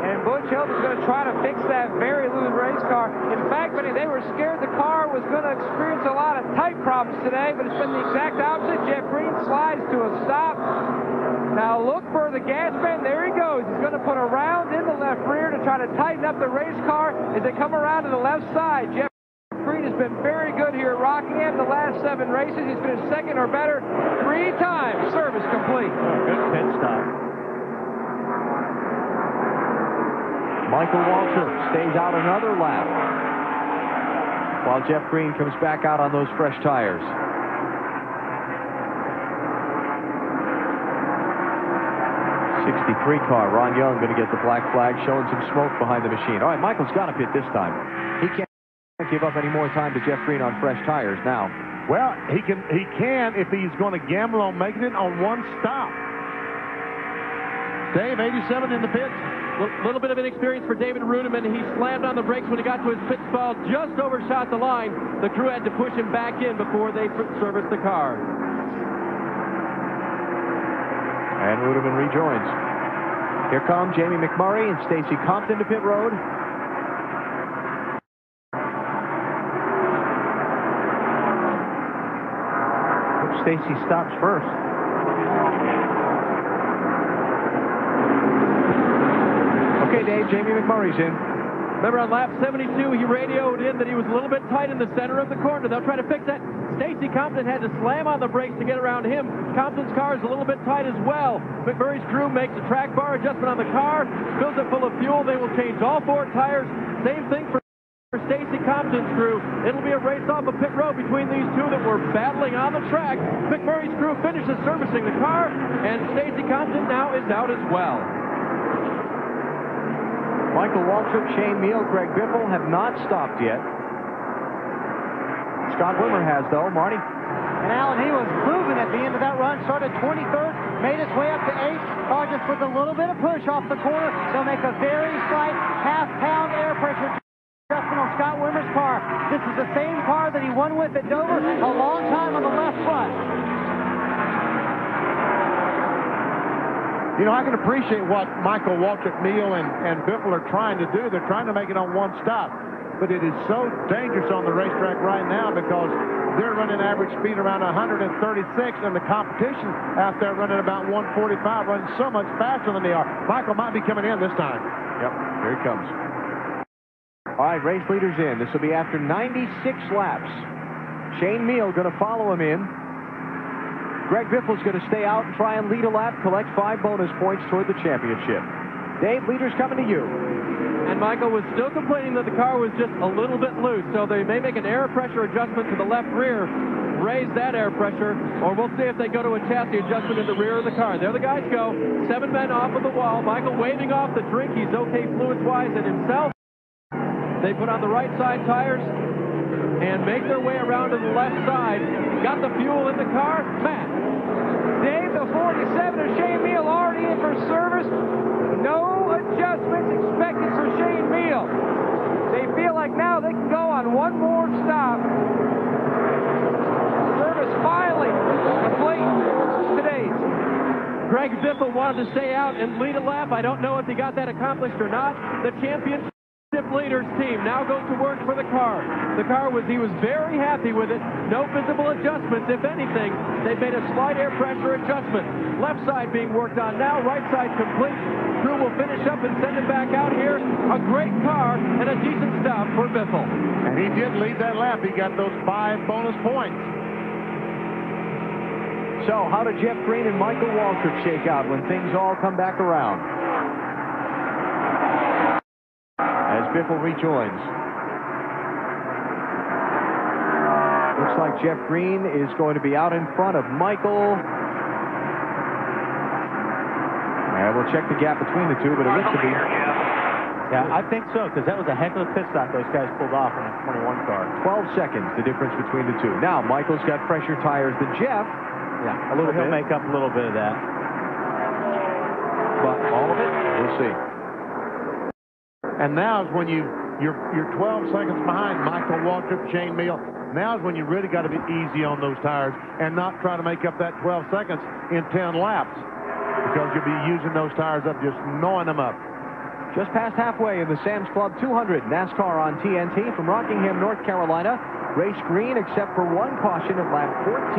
And Busch Health is going to try to fix that very loose race car. In fact, they were scared the car was going to experience a lot of tight problems today, but it's been the exact opposite. Jeff Green slides to a stop. Now look for the gas man. There he goes. He's going to put a round in the left rear to try to tighten up the race car as they come around to the left side. Jeff Green has been very good here at Rockingham the last 7 races. He's been second or better 3 times. Service complete. Good pit stop. Michael Waltrip stays out another lap while Jeff Green comes back out on those fresh tires. '63 car, Ron Young going to get the black flag, showing some smoke behind the machine. All right, Michael's got to pit this time. He can't give up any more time to Jeff Green on fresh tires now. Well, he can if he's going to gamble on making it on one stop. Dave, 87 in the pits. A little bit of inexperience for David Runeman. He slammed on the brakes when he got to his pit stall, just overshot the line. The crew had to push him back in before they serviced the car. And Runeman rejoins. Here come Jamie McMurray and Stacy Compton to pit road. Hope Stacy stops first. Okay, Dave, Jamie McMurray's in. Remember on lap 72, he radioed in that he was a little bit tight in the center of the corner. They'll try to fix that. Stacy Compton had to slam on the brakes to get around him. Compton's car is a little bit tight as well. McMurray's crew makes a track bar adjustment on the car, fills it full of fuel. They will change all 4 tires. Same thing for Stacy Compton's crew. It'll be a race off of pit road between these two that were battling on the track. McMurray's crew finishes servicing the car, and Stacy Compton now is out as well. Michael Waltrip, Shane Meal, Greg Biffle have not stopped yet. Scott Wimmer has, though. Marty? And Alan, he was moving at the end of that run. Started 23rd, made his way up to 8th. Car just with a little bit of push off the corner. They'll make a very slight half-pound air pressure adjustment on Scott Wimmer's car. This is the same car that he won with at Dover a long time on the left front. You know, I can appreciate what Michael Waltrip, Neal, and Biffle are trying to do. They're trying to make it on one stop. But it is so dangerous on the racetrack right now because they're running average speed around 136, and the competition out there running about 145, running so much faster than they are. Michael might be coming in this time. Yep, here he comes. All right, race leader's in. This will be after 96 laps. Shane Meal going to follow him in. Greg Biffle's going to stay out and try and lead a lap, collect 5 bonus points toward the championship. Dave, leaders coming to you. And Michael was still complaining that the car was just a little bit loose, so they may make an air pressure adjustment to the left rear, raise that air pressure, or we'll see if they go to a chassis adjustment in the rear of the car. There the guys go. 7 men off of the wall. Michael waving off the drink. He's okay fluids-wise and himself. They put on the right side tires and make their way around to the left side. Got the fuel in the car. Matt. Dave, the 47 of Shane Meal already in for service. No adjustments expected for Shane Meal. They feel like now they can go on one more stop. Service finally complete today. Greg Biffle wanted to stay out and lead a lap. I don't know if he got that accomplished or not. The championship leaders team now goes to work for the car. The car he was very happy with it. No visible adjustments. If anything, they made a slight air pressure adjustment. Left side being worked on now, right side complete. Crew will finish up and send it back out here. A great car and a decent stop for Biffle. And he did lead that lap. He got those 5 bonus points. So how did Jeff Green and Michael Waltrip shake out when things all come back around? As Biffle rejoins. Looks like Jeff Green is going to be out in front of Michael. And we'll check the gap between the two, but it looks to be... Yeah, I think so, because that was a heck of a pit stop those guys pulled off in the 21 car. 12 seconds, the difference between the two. Now, Michael's got fresher tires than Jeff. Yeah, a little bit. He'll make up a little bit of that. But all of it, we'll see. And now is when you're 12 seconds behind Michael Waltrip, Shane Meal. Now is when you really got to be easy on those tires and not try to make up that 12 seconds in 10 laps, because you'll be using those tires up, just gnawing them up. Just past halfway in the Sam's Club 200 NASCAR on TNT from Rockingham, North Carolina. Race green except for one caution at lap 14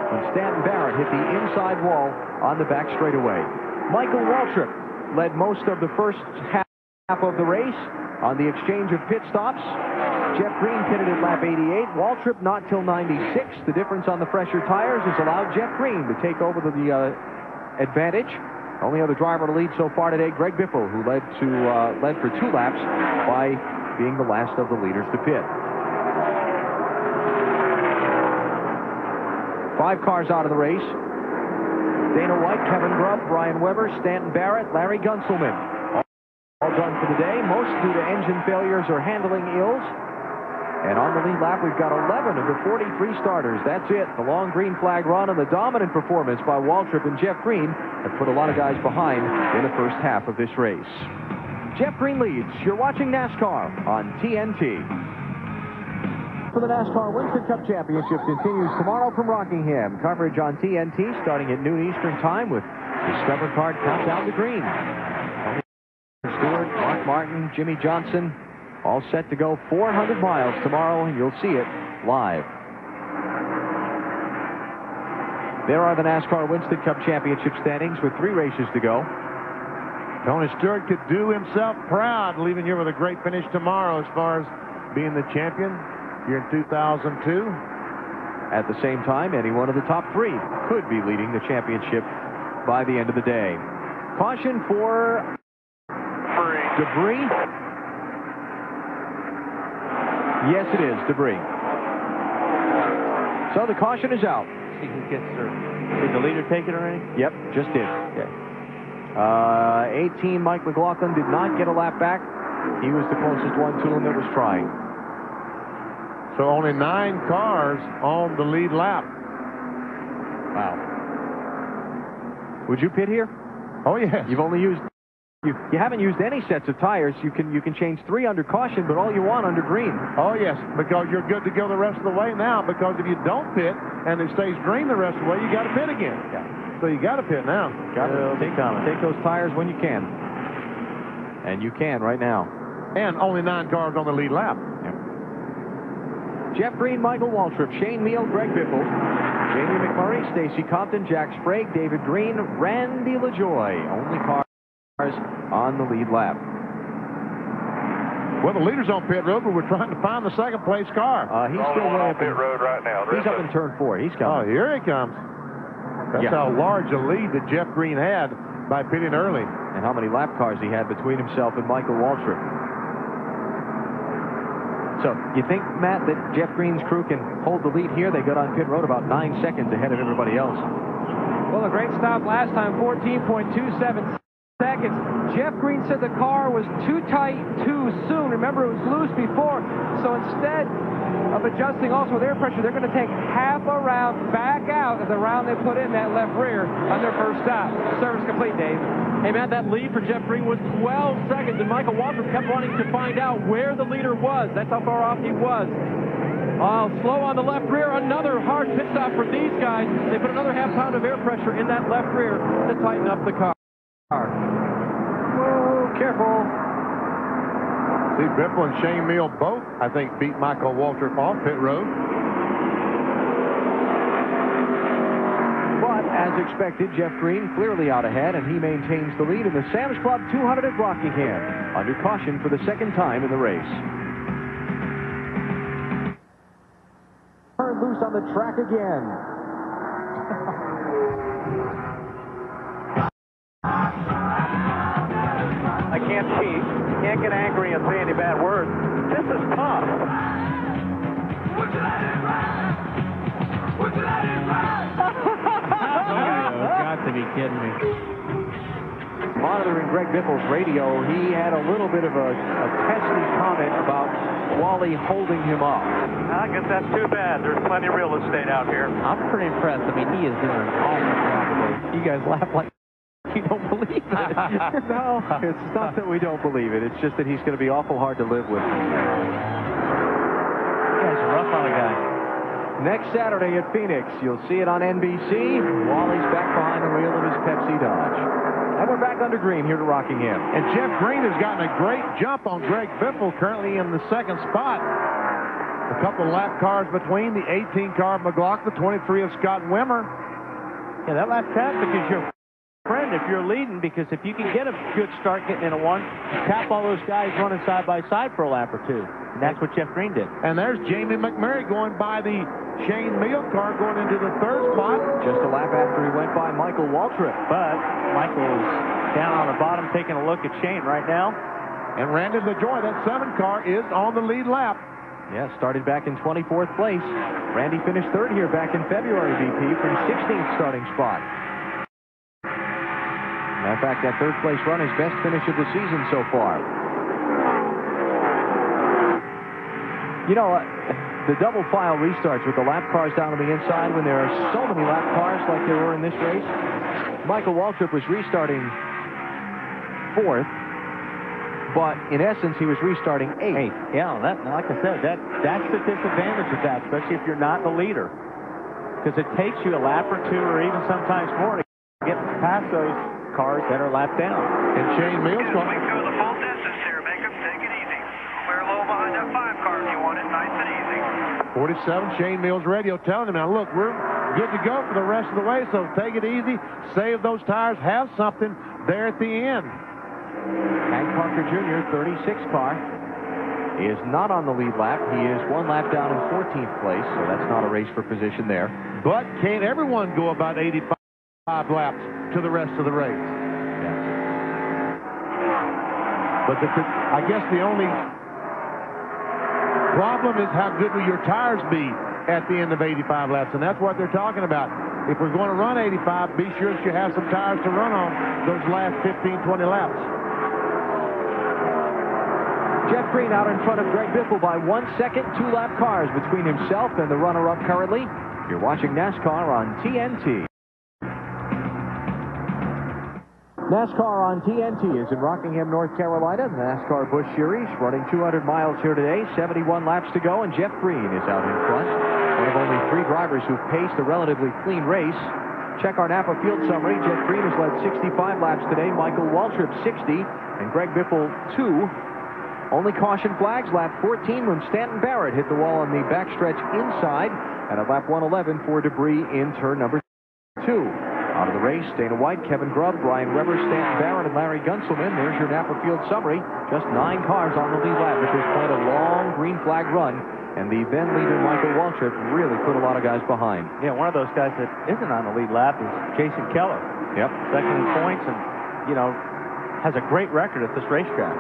when Stanton Barrett hit the inside wall on the back straightaway. Michael Waltrip led most of the first half of the race on the exchange of pit stops. Jeff Green pitted at lap 88. Waltrip not till 96. The difference on the fresher tires has allowed Jeff Green to take over the advantage. Only other driver to lead so far today, Greg Biffle, who led for 2 laps by being the last of the leaders to pit. 5 cars out of the race. Dana White, Kevin Grubb, Brian Weber, Stanton Barrett, Larry Gunselman. All done for the day, most due to engine failures or handling ills. And on the lead lap, we've got 11 of the 43 starters. That's it. The long green flag run and the dominant performance by Waltrip and Jeff Green have put a lot of guys behind in the first half of this race. Jeff Green leads. You're watching NASCAR on TNT. For the NASCAR Winston Cup Championship continues tomorrow from Rockingham. Coverage on TNT starting at noon Eastern Time with Discover Card Countdown to Green. Stewart, Mark Martin, Jimmy Johnson, all set to go 400 miles tomorrow, and you'll see it live. There are the NASCAR Winston Cup Championship standings with 3 races to go. Tony Stewart could do himself proud leaving here with a great finish tomorrow as far as being the champion here in 2002. At the same time, any one of the top 3 could be leading the championship by the end of the day. Caution for debris. Yes, it is debris. So the caution is out. See who gets there. Did the leader take it already? Yep, just did. Okay. 18, Mike McLaughlin did not get a lap back. He was the closest one to him that was trying. So only 9 cars on the lead lap. Wow. Would you pit here? Oh, yes. You've only used... You haven't used any sets of tires. You can change 3 under caution, but all you want under green. Oh, yes, because you're good to go the rest of the way now, because if you don't pit and it stays green the rest of the way, you got to pit again. Yeah. So you got to pit now. Got to take those tires when you can. And you can right now. And only 9 cars on the lead lap. Yep. Jeff Green, Michael Waltrip, Shane Meal, Greg Biffle, Jamie McMurray, Stacy Compton, Jack Sprague, David Green, Randy LaJoy. Only cars on the lead lap. Well, the leader's on pit road, but we're trying to find the second place car. He's still way on up pit road right now. He's up in turn 4. He's coming. Oh, here he comes. That's how large a lead that Jeff Green had by pitting early. and how many lap cars he had between himself and Michael Waltrip. So you think, Matt, that Jeff Green's crew can hold the lead here? They got on pit road about 9 seconds ahead of everybody else. Well, a great stop last time, 14.27 seconds. Jeff Green said the car was too tight too soon. Remember, it was loose before. So instead of adjusting also with air pressure, they're going to take half a round back out of the round they put in that left rear on their first stop. Service complete, Dave. Hey, Matt, that lead for Jeff Green was 12 seconds, and Michael Waltrip kept wanting to find out where the leader was. That's how far off he was. Slow on the left rear. Another hard pit stop for these guys. They put another half pound of air pressure in that left rear to tighten up the car. Whoa, careful. See, Biffle and Shane Meal both, I think, beat Michael Waltrip off pit road. But, as expected, Jeff Green clearly out ahead, and he maintains the lead in the Sam's Club 200 at Rockingham, under caution for the second time in the race. Turned loose on the track again. I can't cheat. Can't get angry and say any bad words. This is tough. Would you let it ride? Would you let it ride? Got to be kidding me. Monitoring Greg Biffle's radio, he had a little bit of a testy comment about Wally holding him up. I guess that's too bad. There's plenty of real estate out here. I'm pretty impressed. I mean, he is doing an awesome job today. You guys laugh like you don't believe it. No, it's not that we don't believe it. It's just that he's going to be awful hard to live with. You guys are rough on a guy. Next Saturday at Phoenix, you'll see it on NBC. Wally's back behind the wheel of his Pepsi Dodge. And we're back under green here to Rockingham. And Jeff Green has gotten a great jump on Greg Biffle, currently in the second spot. A couple lap cars between the 18 car of McLaughlin, 23 of Scott Wimmer. Yeah, that lap traffic is your friend if you're leading, because if you can get a good start getting in a one, you tap all those guys running side by side for a lap or two. And that's what Jeff Green did. And there's Jamie McMurray going by the Shane Meal car, going into the third spot. Just a lap after he went by Michael Waltrip. But Michael is down on the bottom taking a look at Shane right now. And Randy LaJoy, that 7 car, is on the lead lap. Yeah, started back in 24th place. Randy finished third here back in February, VP, from 16th starting spot. Matter of fact, that third place run is best finish of the season so far. You know, the double file restarts with the lap cars down on the inside when there are so many lap cars like there were in this race. Michael Waltrip was restarting 4th, but in essence he was restarting 8th. Yeah, that, like I said, that's the disadvantage of that, especially if you're not the leader, because it takes you a lap or two or even sometimes more to get past those cars that are lapped down. And Shane Meals going. Going through the full distance here. Make them take it easy. Clear low behind that 5 car if you want it. Nice and easy. 47, Shane Meals radio telling him, now look, we're good to go for the rest of the way, so take it easy, save those tires, have something there at the end. Hank Parker Jr., 36 car, is not on the lead lap. He is 1 lap down in 14th place, so that's not a race for position there. But can't everyone go about 85 laps to the rest of the race? But I guess the only problem is how good will your tires be at the end of 85 laps, and that's what they're talking about. If we're going to run 85, be sure that you have some tires to run on those last 15, 20 laps. Jeff Green out in front of Greg Biffle by 1 second, 2 lap cars between himself and the runner-up currently. You're watching NASCAR on TNT. NASCAR on TNT is in Rockingham, North Carolina. The NASCAR Busch Series running 200 miles here today, 71 laps to go, and Jeff Green is out in front. One of only 3 drivers who paced a relatively clean race. Check our Napa field summary. Jeff Green has led 65 laps today, Michael Waltrip 60, and Greg Biffle 2. Only caution flags, lap 14 when Stanton Barrett hit the wall on the backstretch inside, and at lap 111 for debris in turn number 2. Out of the race, Dana White, Kevin Grubb, Brian Weber, Stanton Barrett, and Larry Gunselman. There's your Napa field summary. Just 9 cars on the lead lap at this point. A long green flag run, and the then leader Michael Waltrip really put a lot of guys behind. Yeah, one of those guys that isn't on the lead lap is Jason Keller. Yep. Second in points, and, you know, has a great record at this racetrack.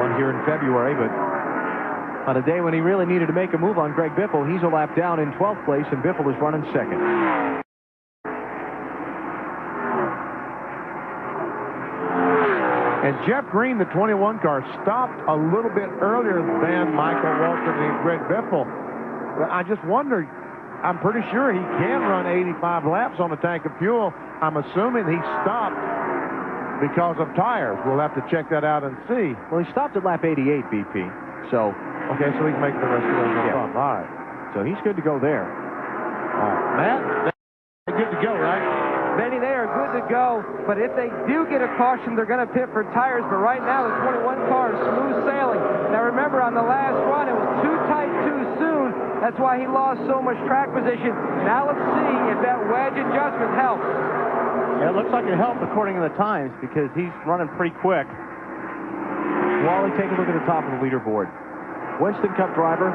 Won here in February, but on a day when he really needed to make a move on Greg Biffle, he's a lap down in 12th place, and Biffle is running second. And Jeff Green, the 21 car, stopped a little bit earlier than Michael Waltrip and Greg Biffle. I just wonder, I'm pretty sure he can run 85 laps on a tank of fuel. I'm assuming he stopped because of tires. We'll have to check that out and see. Well, he stopped at lap 88, BP. So, okay, so he can make the rest of those. Yeah. All right. So he's good to go there. All right. Matt, they're good to go, right? Benny, they are good to go, but if they do get a caution, they're going to pit for tires. But right now, the 21 car is smooth sailing. Now, remember, on the last run, it was too tight too soon. That's why he lost so much track position. Now let's see if that wedge adjustment helps. Yeah, it looks like it helped according to the times because he's running pretty quick. Wally, take a look at the top of the leaderboard. Winston Cup driver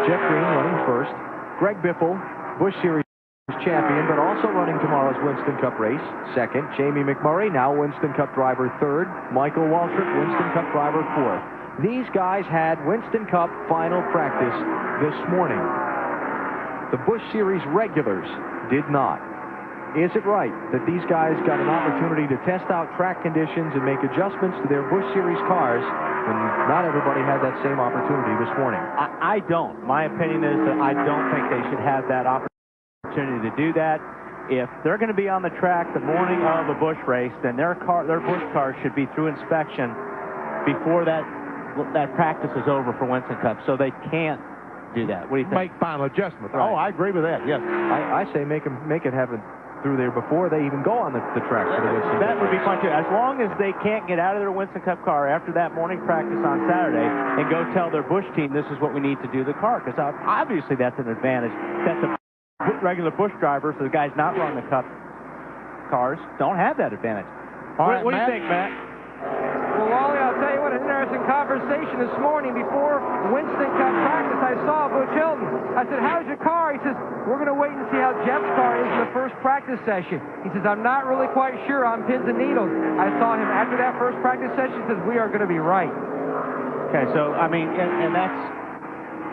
Jeff Green running first. Greg Biffle, Busch Series champion, but also running tomorrow's Winston Cup race. Second, Jamie McMurray, now Winston Cup driver third. Michael Waltrip, Winston Cup driver fourth. These guys had Winston Cup final practice this morning. The Busch Series regulars did not. Is it right that these guys got an opportunity to test out track conditions and make adjustments to their Busch Series cars when not everybody had that same opportunity this morning? I don't. My opinion is that I don't think they should have that opportunity to do that. If they're going to be on the track the morning of a Busch race, then their Busch car should be through inspection before that practice is over for Winston Cup, so they can't do that. What do you think? Make final adjustments. Right. Oh, I agree with that. Yes. I say make it happen through there before they even go on the track for the Winston That Cup would be race. fun too. As long as they can't get out of their Winston Cup car after that morning practice on Saturday and go tell their Busch team this is what we need to do to the car, because obviously that's an advantage. That's a regular Busch driver, so the guys not running the Cup cars don't have that advantage. All right, what do you think, Matt? Well, Wally, I'll tell you what, an interesting conversation this morning before Winston Cup practice. I saw Butch Hilton. I said, how's your car? He says, we're going to wait and see how Jeff's car is in the first practice session. He says, I'm not really quite sure on pins and needles. I saw him after that first practice session. He says, we are going to be right. Okay, so, I mean, and that's,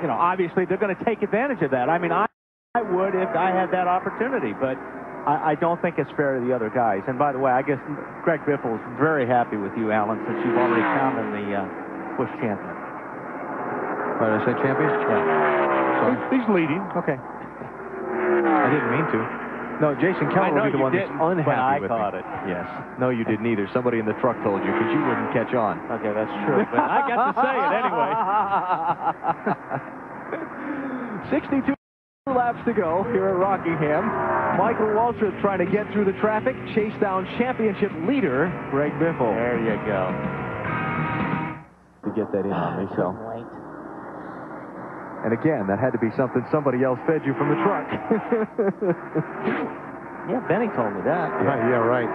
you know, obviously they're going to take advantage of that. I mean, I would if I had that opportunity, but I don't think it's fair to the other guys. And by the way, I guess Greg Biffle is very happy with you, Alan, since you've already found him the Busch champion. What did I say, champion? Yeah. Sorry. He's leading. Okay. I didn't mean to. No, Jason Keller will be the one that's unhappy with me. I caught it. Yes. No, you didn't either. Somebody in the truck told you because you wouldn't catch on. Okay, that's true. But I got to say it anyway. 62 laps to go here at Rockingham. Michael Waltrip trying to get through the traffic, chase down championship leader Greg Biffle. There you go. To get that in on me, so. And again, that had to be something somebody else fed you from the truck. Yeah, Benny told me that. Yeah, right.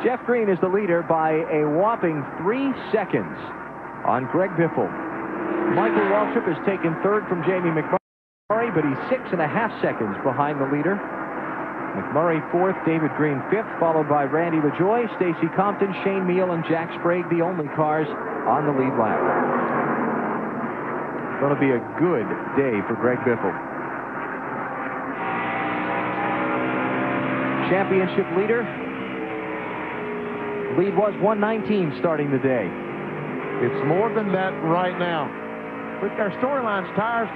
Jeff Green is the leader by a whopping 3 seconds on Greg Biffle. Michael Waltrip is taken third from Jamie McMurray, but he's 6.5 seconds behind the leader. McMurray fourth, David Green fifth, followed by Randy LaJoie, Stacy Compton, Shane Meal, and Jack Sprague, the only cars on the lead lap. Going to be a good day for Greg Biffle. Championship leader. Lead was 119 starting the day. It's more than that right now. Look, our storylines, tires.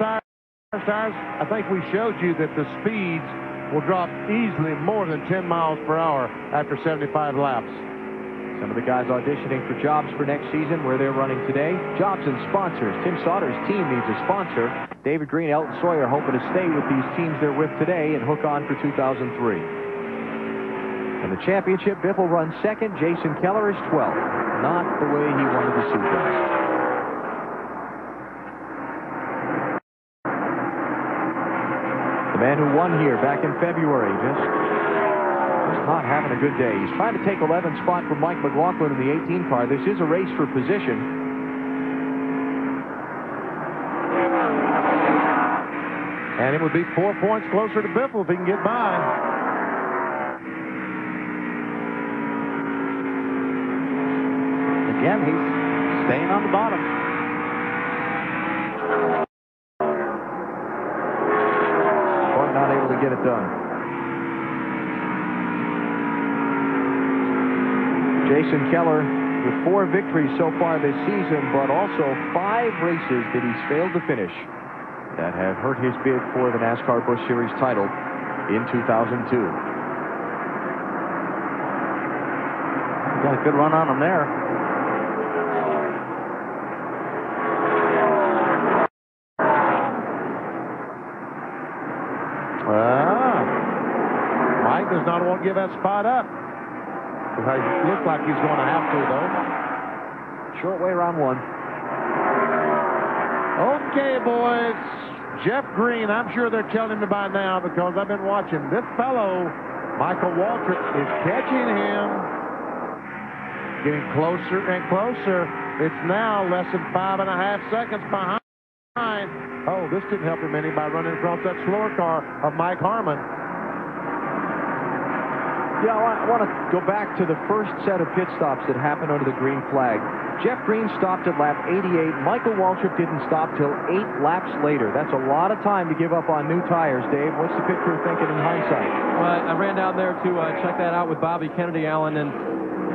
I think we showed you that the speeds will drop easily more than 10 miles per hour after 75 laps. Some of the guys auditioning for jobs for next season, where they're running today. Jobs and sponsors. Tim Sauter's team needs a sponsor. David Green, Elton Sawyer hoping to stay with these teams they're with today and hook on for 2003. In the championship, Biffle runs second. Jason Keller is 12th. Not the way he wanted to see things. The man who won here back in February, just not having a good day. He's trying to take 11th spot from Mike McLaughlin in the 18 car. This is a race for position. And it would be 4 points closer to Biffle if he can get by. Again, he's staying on the bottom. But not able to get it done. Jason Keller with 4 victories so far this season, but also 5 races that he's failed to finish that have hurt his bid for the NASCAR Busch Series title in 2002. Got a good run on him there. Mike does not want to give that spot up. It looks like he's going to have to, though. Short way, round 1. Okay, boys. Jeff Green, I'm sure they're telling me by now because I've been watching. This fellow, Michael Waltrip, is catching him. Getting closer and closer. It's now less than 5.5 seconds behind. Oh, this didn't help him any by running across that slower car of Mike Harmon. Yeah, I want to go back to the first set of pit stops that happened under the green flag. Jeff Green stopped at lap 88. Michael Waltrip didn't stop till 8 laps later. That's a lot of time to give up on new tires, Dave. What's the pit crew thinking in hindsight? Well, I ran down there to check that out with Bobby Kennedy, Alan, and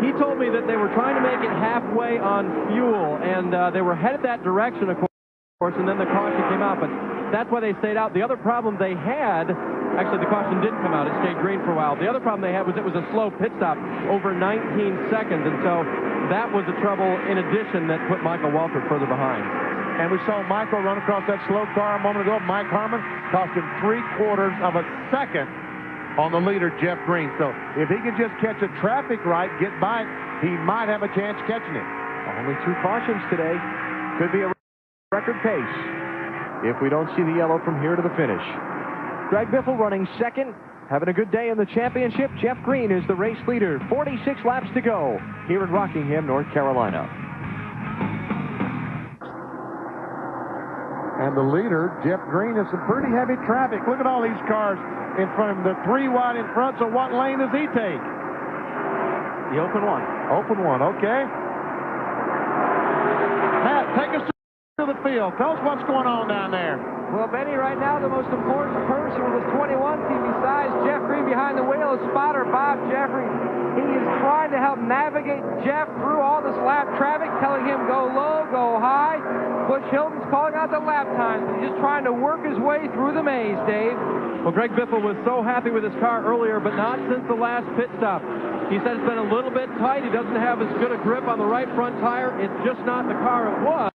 he told me that they were trying to make it halfway on fuel, and they were headed that direction, of course, and then the caution came out, but that's why they stayed out. The other problem they had, actually the caution didn't come out, it stayed green for a while. The other problem they had was it was a slow pit stop, over 19 seconds, and so that was the trouble in addition that put Michael Waltrip further behind. And we saw Michael run across that slow car a moment ago. Mike Harmon cost him 3/4 of a second on the leader, Jeff Green. So if he can just catch a traffic light, get by it, he might have a chance catching it. Only 2 cautions today. Could be a record pace if we don't see the yellow from here to the finish. Greg Biffle running second, having a good day in the championship. Jeff Green is the race leader. 46 laps to go here in Rockingham, North Carolina. And the leader, Jeff Green, is some pretty heavy traffic. Look at all these cars in front of him. They're 3 wide in front, so what lane does he take? The open one. Open one, okay. Matt, take us to the field. Tell us what's going on down there. Well, Benny, right now the most important person with his 21 team besides Jeff Green behind the wheel is spotter Bob Jeffrey. He is trying to help navigate Jeff through all this lap traffic, telling him go low, go high. Busch Hilton's calling out the lap times. He's just trying to work his way through the maze, Dave. Well, Greg Biffle was so happy with his car earlier, but not since the last pit stop. He said it's been a little bit tight. He doesn't have as good a grip on the right front tire. It's just not the car it was.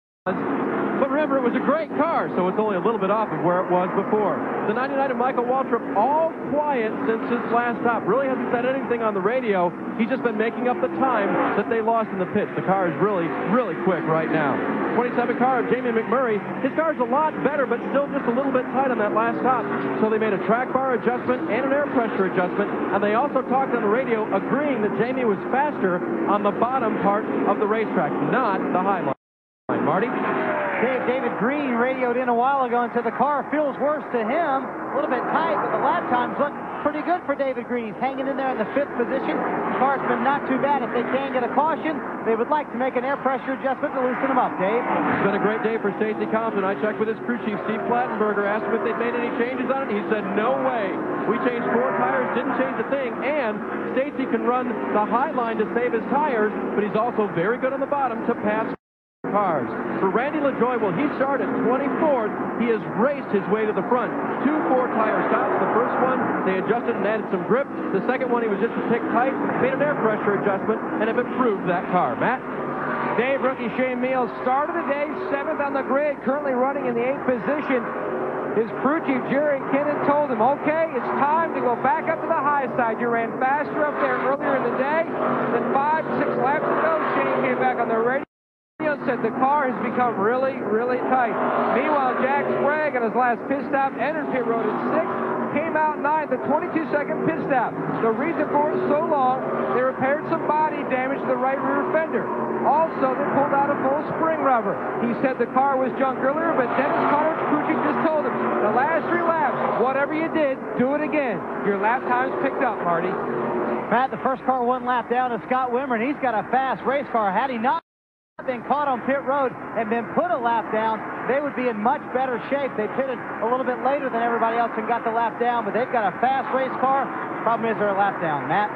But remember, it was a great car, so it's only a little bit off of where it was before. The 99 of Michael Waltrip, all quiet since his last stop. Really hasn't said anything on the radio. He's just been making up the time that they lost in the pits. The car is really, really quick right now. 27 car of Jamie McMurray. His car's a lot better, but still just a little bit tight on that last stop. So they made a track bar adjustment and an air pressure adjustment, and they also talked on the radio agreeing that Jamie was faster on the bottom part of the racetrack, not the high line. Marty? David Green radioed in a while ago and said the car feels worse to him. A little bit tight, but the lap times look pretty good for David Green. He's hanging in there in the 5th position. The car's been not too bad. If they can get a caution, they would like to make an air pressure adjustment to loosen him up, Dave. It's been a great day for Stacey Compton. I checked with his crew chief, Steve Plattenberger, asked him if they'd made any changes on it. He said, no way. We changed 4 tires, didn't change a thing, and Stacey can run the high line to save his tires, but he's also very good on the bottom to pass cars. For Randy LaJoie, well, he started 24th. He has raced his way to the front. 2 4-tire stops. The first one, they adjusted and added some grip. The second one, he was just a tick tight, made an air pressure adjustment, and have improved that car. Matt? Dave, rookie Shane Meals started the day 7th on the grid, currently running in the 8th position. His crew chief, Jerry Kinnan, told him, okay, it's time to go back up to the high side. You ran faster up there earlier in the day. Then 5, 6 laps ago, Shane came back on the radio. Said the car has become really, really tight. Meanwhile, Jack Sprague on his last pit stop entered pit road at 6th, came out 9th, a 22-second pit stop. The reason for it so long, they repaired some body damage to the right rear fender. Also, they pulled out a full spring rubber. He said the car was junk earlier, but Dennis Connor's crew chief just told him, the last 3 laps, whatever you did, do it again. Your lap time's picked up, Marty. Matt, the first car 1 lap down to Scott Wimmer, and he's got a fast race car. Had he not been caught on pit road and been put a lap down, they would be in much better shape. They pitted a little bit later than everybody else and got the lap down, but they've got a fast race car. Problem is they're a lap down. Matt?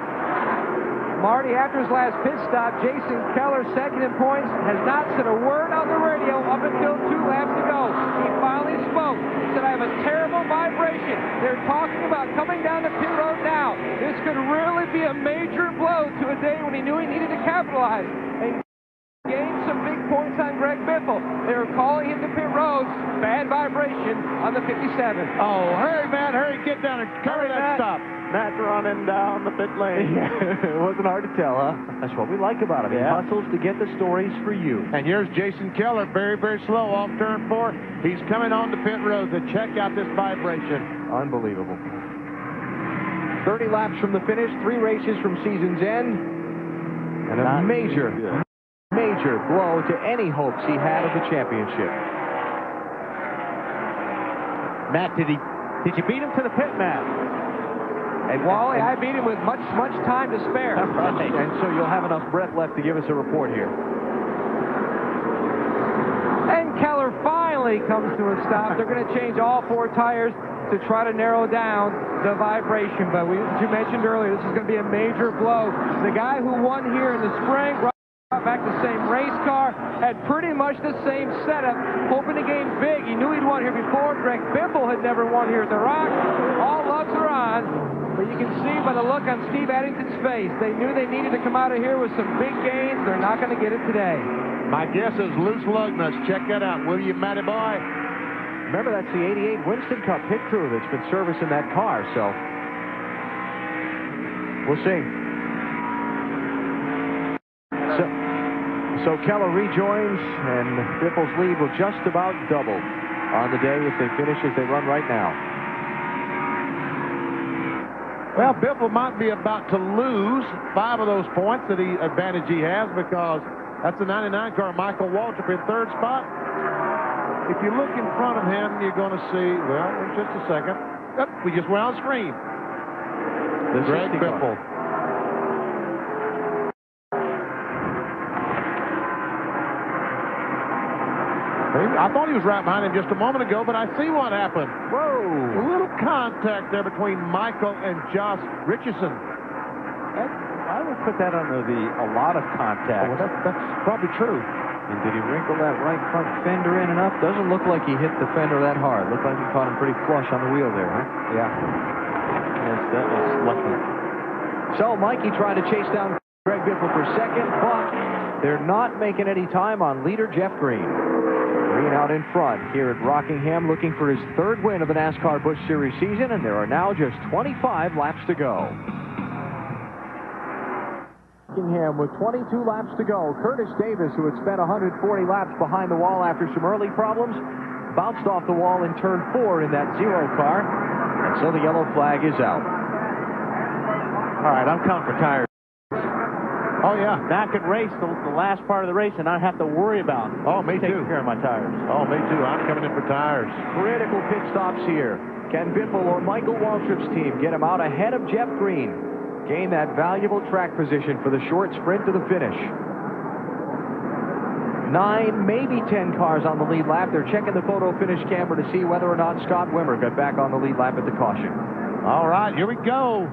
Marty, after his last pit stop, Jason Keller, second in points, has not said a word on the radio up until 2 laps to go. He finally spoke. He said, I have a terrible vibration. They're talking about coming down the pit road now. This could really be a major blow to a day when he knew he needed to capitalize and gain some big points on Greg Biffle. They were calling him to pit road. Bad vibration on the 57. Oh, hurry, Matt, hurry, get down and cover that stop. Matt running down the pit lane. It wasn't hard to tell, huh? That's what we like about him. He hustles to get the stories for you. And here's Jason Keller, very, very slow off turn 4. He's coming on the pit road to check out this vibration. Unbelievable. 30 laps from the finish, 3 races from season's end, and a major blow to any hopes he had of the championship. Matt, did you beat him to the pit, Matt? And Wally, I beat him with much time to spare. Right. And so you'll have enough breath left to give us a report here. And Keller finally comes to a stop. They're going to change all 4 tires to try to narrow down the vibration. But as you mentioned earlier, this is going to be a major blow. The guy who won here in the spring brought back the same race car, had pretty much the same setup, hoping to gain big. He knew he'd won here before. Greg Biffle had never won here at the Rock. All lugs are on. But you can see by the look on Steve Addington's face, they knew they needed to come out of here with some big gains. They're not going to get it today. My guess is loose lug nuts. Check that out, will you, Matty boy? Remember, that's the 88 Winston Cup pit crew that's been servicing that car, so we'll see. So Keller rejoins, and Biffle's lead will just about double on the day if they finish as they run right now. Well, Biffle might be about to lose 5 of those points advantage he has, because that's the 99 car, Michael Waltrip, in 3rd spot. If you look in front of him, you're going to see, well, in just a second. We just went on screen. Greg Biffle. I thought he was right behind him just a moment ago, but I see what happened. Whoa! A little contact there between Michael and Josh Richardson. I would put that under a lot of contact. Oh, well, that's probably true. And did he wrinkle that right front fender in enough? Doesn't look like he hit the fender that hard. Looked like he caught him pretty flush on the wheel there, huh? Yeah. Yes, that was lucky. So Mikey tried to chase down Greg Biffle for second, but they're not making any time on leader Jeff Green. Green out in front here at Rockingham, looking for his 3rd win of the NASCAR Busch Series season, and there are now just 25 laps to go. Rockingham with 22 laps to go. Curtis Davis, who had spent 140 laps behind the wall after some early problems, bounced off the wall in turn 4 in that 0 car, and so the yellow flag is out. All right, I'm coming for tires. Oh, yeah. Now I could race the last part of the race and not have to worry about taking care of my tires. Oh, me too. I'm coming in for tires. Critical pit stops here. Can Biffle or Michael Waltrip's team get him out ahead of Jeff Green? Gain that valuable track position for the short sprint to the finish. 9, maybe 10 cars on the lead lap. They're checking the photo finish camera to see whether or not Scott Wimmer got back on the lead lap at the caution. All right, here we go.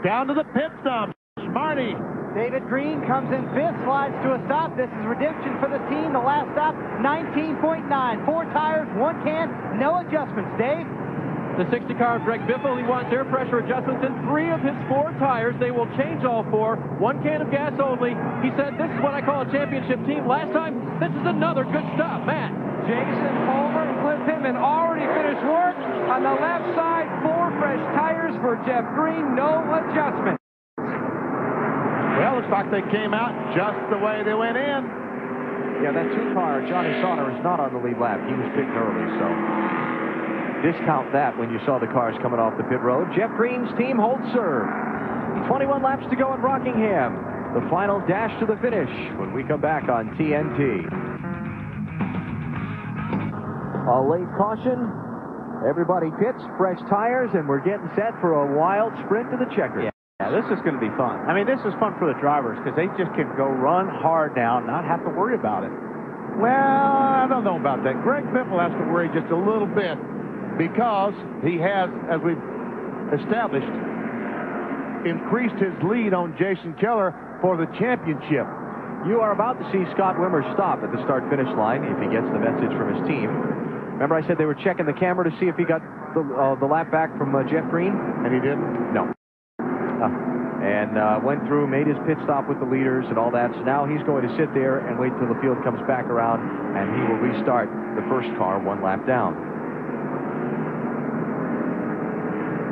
Down to the pit stop. Marty. David Green comes in 5th, slides to a stop. This is redemption for the team. The last stop, 19.9. 4 tires, 1 can, no adjustments. Dave? The 60 car of Greg Biffle, he wants air pressure adjustments in 3 of his 4 tires. They will change all 4. 1 can of gas only. He said, this is what I call a championship team. Last time, this is another good stop. Matt. Jason Palmer and Cliff Pittman already finished work. On the left side, 4 fresh tires for Jeff Green, no adjustment. Well, looks like they came out just the way they went in. Yeah, that 2 car, Johnny Sauter, is not on the lead lap. He was pitting early, so discount that when you saw the cars coming off the pit road. Jeff Green's team holds serve. 21 laps to go in Rockingham. The final dash to the finish when we come back on TNT. A late caution. Everybody pits, fresh tires, and we're getting set for a wild sprint to the checker. Yeah, Yeah, this is going to be fun. I mean, this is fun for the drivers because they just can go run hard now and not have to worry about it. Well, I don't know about that. Greg Biffle has to worry just a little bit because he has, as we've established, increased his lead on Jason Keller for the championship. You are about to see Scott Wimmer stop at the start-finish line if he gets the message from his team. Remember I said they were checking the camera to see if he got the lap back from Jeff Green? And he didn't? No. And went through, made his pit stop with the leaders and all that. So now he's going to sit there and wait till the field comes back around, and he will restart the first car 1 lap down.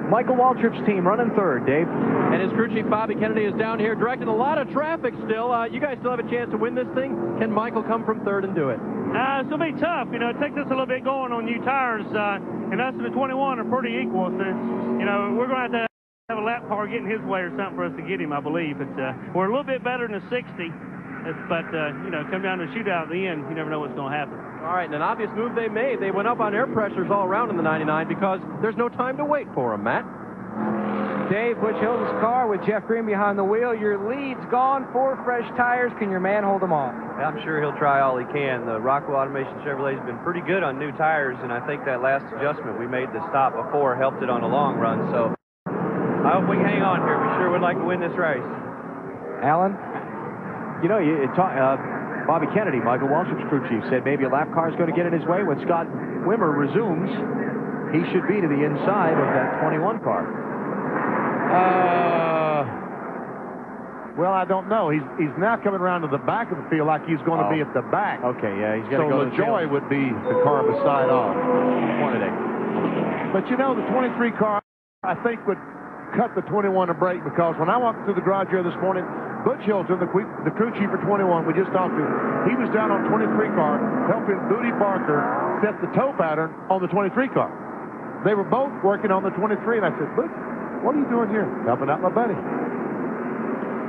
Michael Waltrip's team running third, Dave. And his crew chief, Bobby Kennedy, is down here directing a lot of traffic still. You guys still have a chance to win this thing. Can Michael come from third and do it? It's going to be tough. You know, it takes us a little bit going on new tires, and us and the 21 are pretty equal. So, we're going to have a lap car getting his way or something for us to get him, I believe. But we're a little bit better than the 60. But, come down to the shootout at the end, you never know what's going to happen. All right, and an obvious move they made. They went up on air pressures all around in the 99 because there's no time to wait for them, Matt. Dave, Butch Hilton's car with Jeff Green behind the wheel. Your lead's gone. 4 fresh tires. Can your man hold them off? I'm sure he'll try all he can. The Rockwell Automation Chevrolet has been pretty good on new tires, and I think that last adjustment we made to stop before helped it on the long run. So I hope we can hang on here. We sure would like to win this race. Alan, Bobby Kennedy, Michael Waltrip's crew chief, said maybe a lap car is going to get in his way. When Scott Wimmer resumes, he should be to the inside of that 21 car. Well, I don't know. He's now coming around to the back of the field like he's going to be at the back. Okay, yeah, he's going to go. So LaJoy would be the car beside off. But the 23 car, I think, would cut the 21 a break because when I walked through the garage here this morning, Butch Hilton, the crew chief for 21, we just talked to, he was down on 23 car helping Booty Barker set the toe pattern on the 23 car. They were both working on the 23, and I said, Butch, what are you doing here? Helping out my buddy.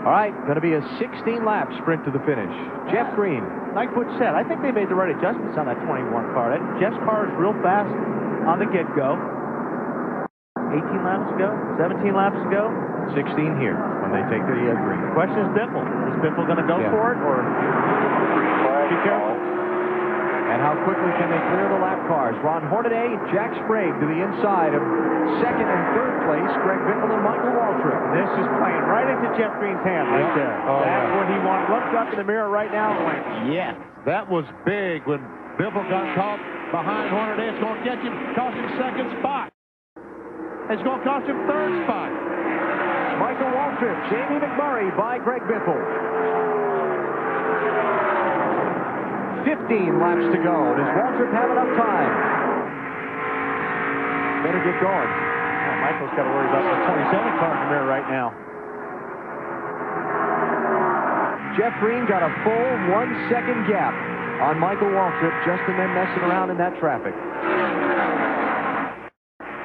All right, going to be a 16-lap sprint to the finish. Jeff Green. Like Butch said, I think they made the right adjustments on that 21 car. Jeff's car is real fast on the get-go. 18 laps ago, 17 laps ago. 16 here when they take the green. The question is Biffle. Is Biffle going to go for it, or be careful? And how quickly can they clear the lap cars? Ron Hornaday, Jack Sprague to the inside of second and third place, Greg Biffle and Michael Waltrip. This is playing right into Jeff Green's hand right there. That's what he wanted. Looked up in the mirror right now and went, yes. That was big when Biffle got caught behind Hornaday. It's going to catch him, cost him second spot. It's going to cost him third spot. Michael Waltrip, Jamie McMurray by Greg Biffle. 15 laps to go. Does Waltrip have enough time? Better get going. Michael's got to worry about the 27 car in the mirror right now. Jeff Green got a full 1 second gap on Michael Waltrip just in them messing around in that traffic.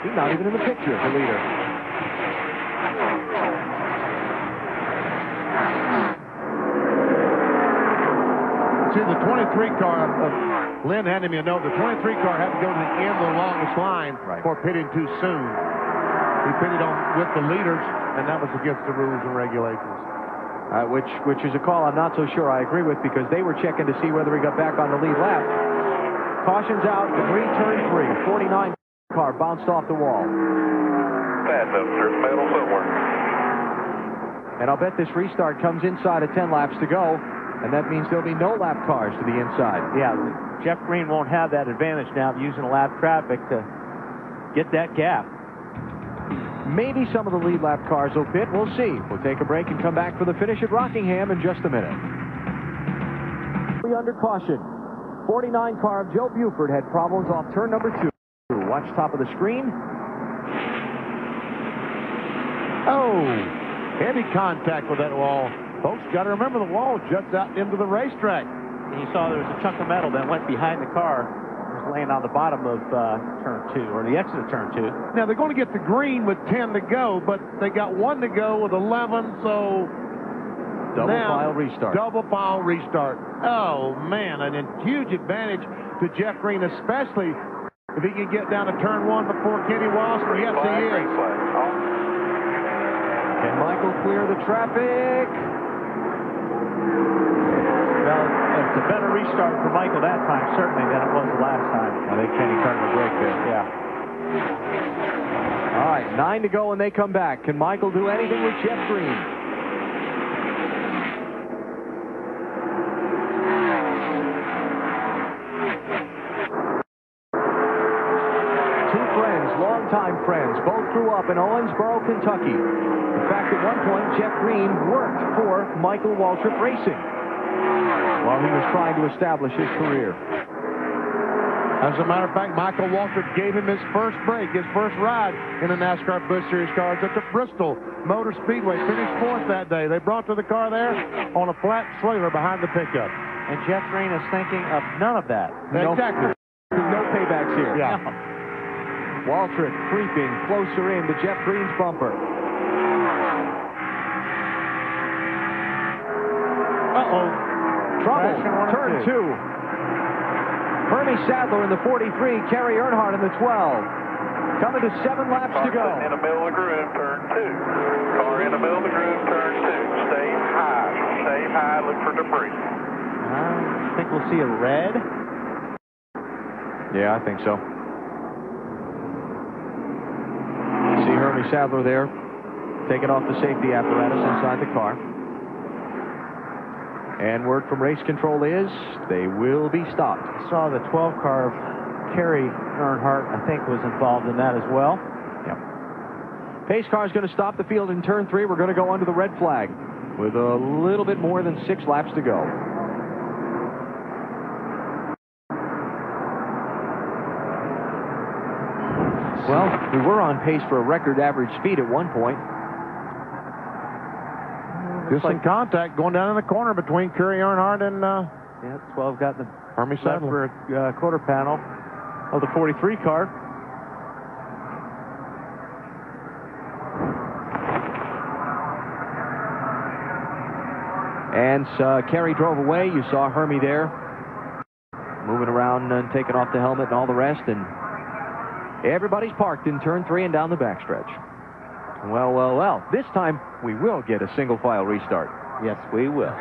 He's not even in the picture, the leader. See, the 23 car, Lynn handed me a note, the 23 car had to go to the end of the longest line for pitting too soon. He pitted on with the leaders, and that was against the rules and regulations. Which is a call I'm not so sure I agree with because they were checking to see whether he got back on the lead lap. Caution's out, the green turn 3, 49 car bounced off the wall. Pass up, there's metal somewhere. And I'll bet this restart comes inside of 10 laps to go, and that means there'll be no lap cars to the inside. Yeah, Jeff Green won't have that advantage now of using lap traffic to get that gap. Maybe some of the lead lap cars will pit. We'll see. We'll take a break and come back for the finish at Rockingham in just a minute. Under caution. 49 car of Joe Buford had problems off turn number 2. Watch top of the screen. Oh, heavy contact with that wall. Folks, got to remember the wall juts out into the racetrack. And you saw there was a chunk of metal that went behind the car. It was laying on the bottom of turn 2, or the exit of turn 2. Now, they're going to get the green with 10 to go, but they got 1 to go with 11, so... Double file restart. Double file restart. Oh, man, a huge advantage to Jeff Green, especially if he can get down to turn 1 before Kenny Wallace. Yes, he is. Ken Michael clear the traffic. Well, it's a better restart for Michael that time, certainly, than it was the last time. I think Kenny turned the brake there. Yeah. All right, 9 to go and they come back. Can Michael do anything with Jeff Green? Two friends, longtime friends, both grew up in Owensboro, Kentucky. In fact, at one point, Jeff Green worked for Michael Waltrip Racing while he was trying to establish his career. As a matter of fact, Michael Waltrip gave him his first break, his first ride in the NASCAR Busch Series cars at the Bristol Motor Speedway. Finished fourth that day. They brought to the car there on a flat trailer behind the pickup. And Jeff Green is thinking of none of that. Exactly. No paybacks here. Yeah. No. Waltrip creeping closer in to Jeff Green's bumper. Uh-oh. Trouble. Turn 2. Hermie Sadler in the 43, Kerry Earnhardt in the 12. Coming to 7 laps to go. In the middle of the groove, turn 2. Car in the middle of the groove, turn 2. Stay high. Stay high, look for debris. I think we'll see a red. Yeah, I think so. See Hermie Sadler there, taking off the safety apparatus inside the car. And word from race control is they will be stopped. I saw the 12 car of Kerry Earnhardt, I think, was involved in that as well. Yep. Pace car is going to stop the field in turn 3. We're going to go under the red flag with a little bit more than 6 laps to go. Well, we were on pace for a record average speed at one point. Distant contact going down in the corner between Kerry Earnhardt and Yeah, 12 got in the Hermie Sadler. for a quarter panel of the 43 car. And Kerry drove away. You saw Hermie there moving around and taking off the helmet and all the rest. And everybody's parked in turn 3 and down the backstretch. Well, well, well. This time we will get a single file restart. Yes, we will.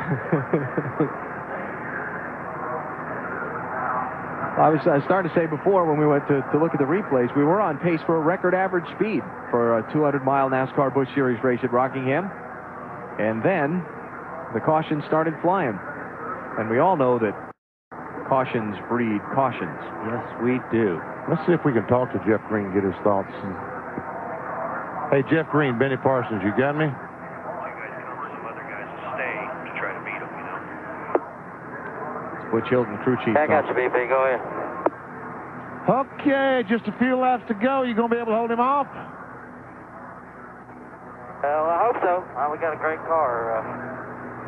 I was starting to say before when we went to look at the replays, we were on pace for a record average speed for a 200-mile NASCAR Busch Series race at Rockingham. And then the cautions started flying. And we all know that cautions breed cautions. Yes, we do. Let's see if we can talk to Jeff Green, get his thoughts. Hey, Jeff Green, Benny Parsons, you got me? You guys come with some other guys to stay to try to beat them, you know? It's Butch Hilton, crew chief. I got you, BP. Go ahead. Okay, just a few laps to go. You going to be able to hold him off? Well, I hope so. We got a great car.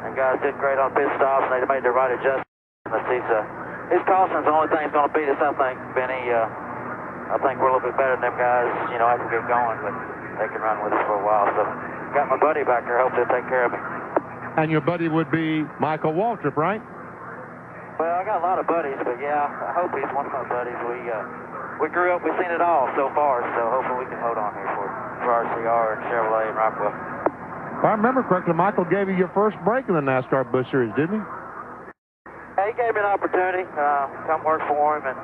And guys did great on pit stops, and they made the right adjustments. His caution's the only thing that's going to beat us, I think, Benny. I think we're a little bit better than them guys, you know, I can get going, but they can run with us for a while. So, got my buddy back there. Hope they'll take care of me. And your buddy would be Michael Waltrip, right? Well, I got a lot of buddies, but yeah, I hope he's one of my buddies. We grew up, we've seen it all so far, so hopefully we can hold on here for RCR and Chevrolet and Rockwell. If I remember correctly, Michael gave you your first break in the NASCAR Busch Series, didn't he? Yeah, he gave me an opportunity, come work for him and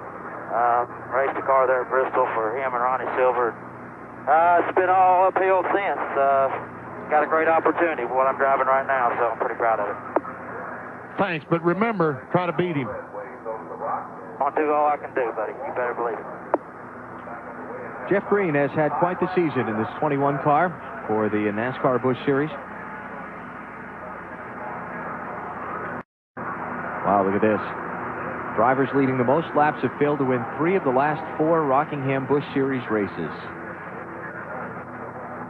raced a car there at Bristol for him and Ronnie Silver. It's been all uphill since. Got a great opportunity for what I'm driving right now, so I'm pretty proud of it. Thanks, but remember, try to beat him. I'll do all I can do, buddy. You better believe it. Jeff Green has had quite the season in this 21 car for the NASCAR Busch Series. Wow, look at this. Drivers leading the most laps have failed to win 3 of the last 4 Rockingham Busch Series races.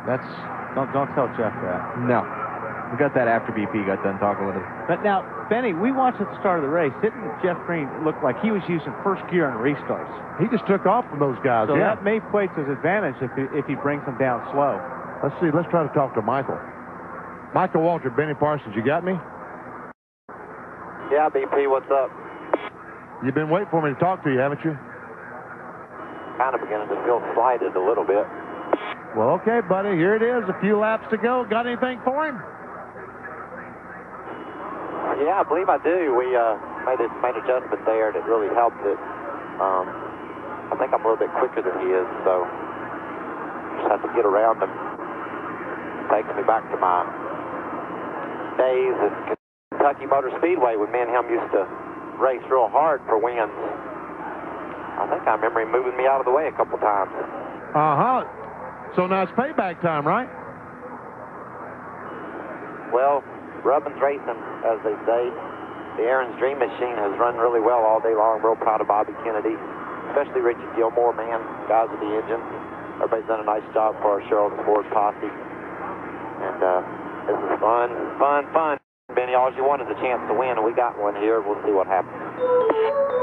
That's don't tell Jeff that. No. We got that after BP got done talking with him. But now, Benny, we watched at the start of the race. Didn't Jeff Green look like he was using first gear on restarts? He just took off from those guys. So yeah. that may play to his advantage if he brings them down slow. Let's see. Let's try to talk to Michael. Michael Waltrip, Benny Parsons, you got me? Yeah, BP, what's up? You've been waiting for me to talk to you, haven't you? Kind of beginning to feel slighted a little bit. Well, okay, buddy, here it is. A few laps to go. Got anything for him? Yeah, I believe I do. We made adjustment there that really helped it. I think I'm a little bit quicker than he is, so just have to get around him. Takes me back to my days at Kentucky Motor Speedway when me and him used to race real hard for wins. I think I remember him moving me out of the way a couple times. Uh-huh. So now it's payback time, right? Well, rubbing's racing, as they say. The Aaron's Dream Machine has run really well all day long. Real proud of Bobby Kennedy, especially Richie Gilmore, man. Guys with the engine. Everybody's done a nice job for our Sherrills Ford posse. And this is fun, fun, fun. Benny, all you want is a chance to win, and we got one here. We'll see what happens.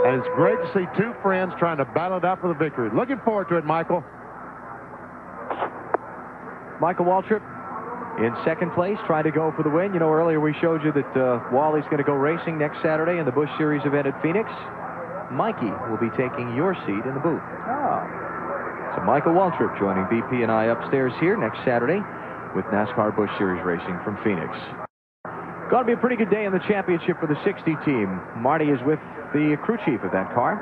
And it's great to see two friends trying to battle it out for the victory. Looking forward to it, Michael. Michael Waltrip in second place, trying to go for the win. You know, earlier we showed you that Wally's going to go racing next Saturday in the Busch Series event at Phoenix. Mikey will be taking your seat in the booth. Oh. So Michael Waltrip joining BP and I upstairs here next Saturday with NASCAR Busch Series racing from Phoenix. Going to be a pretty good day in the championship for the 60 team. Marty is with the crew chief of that car.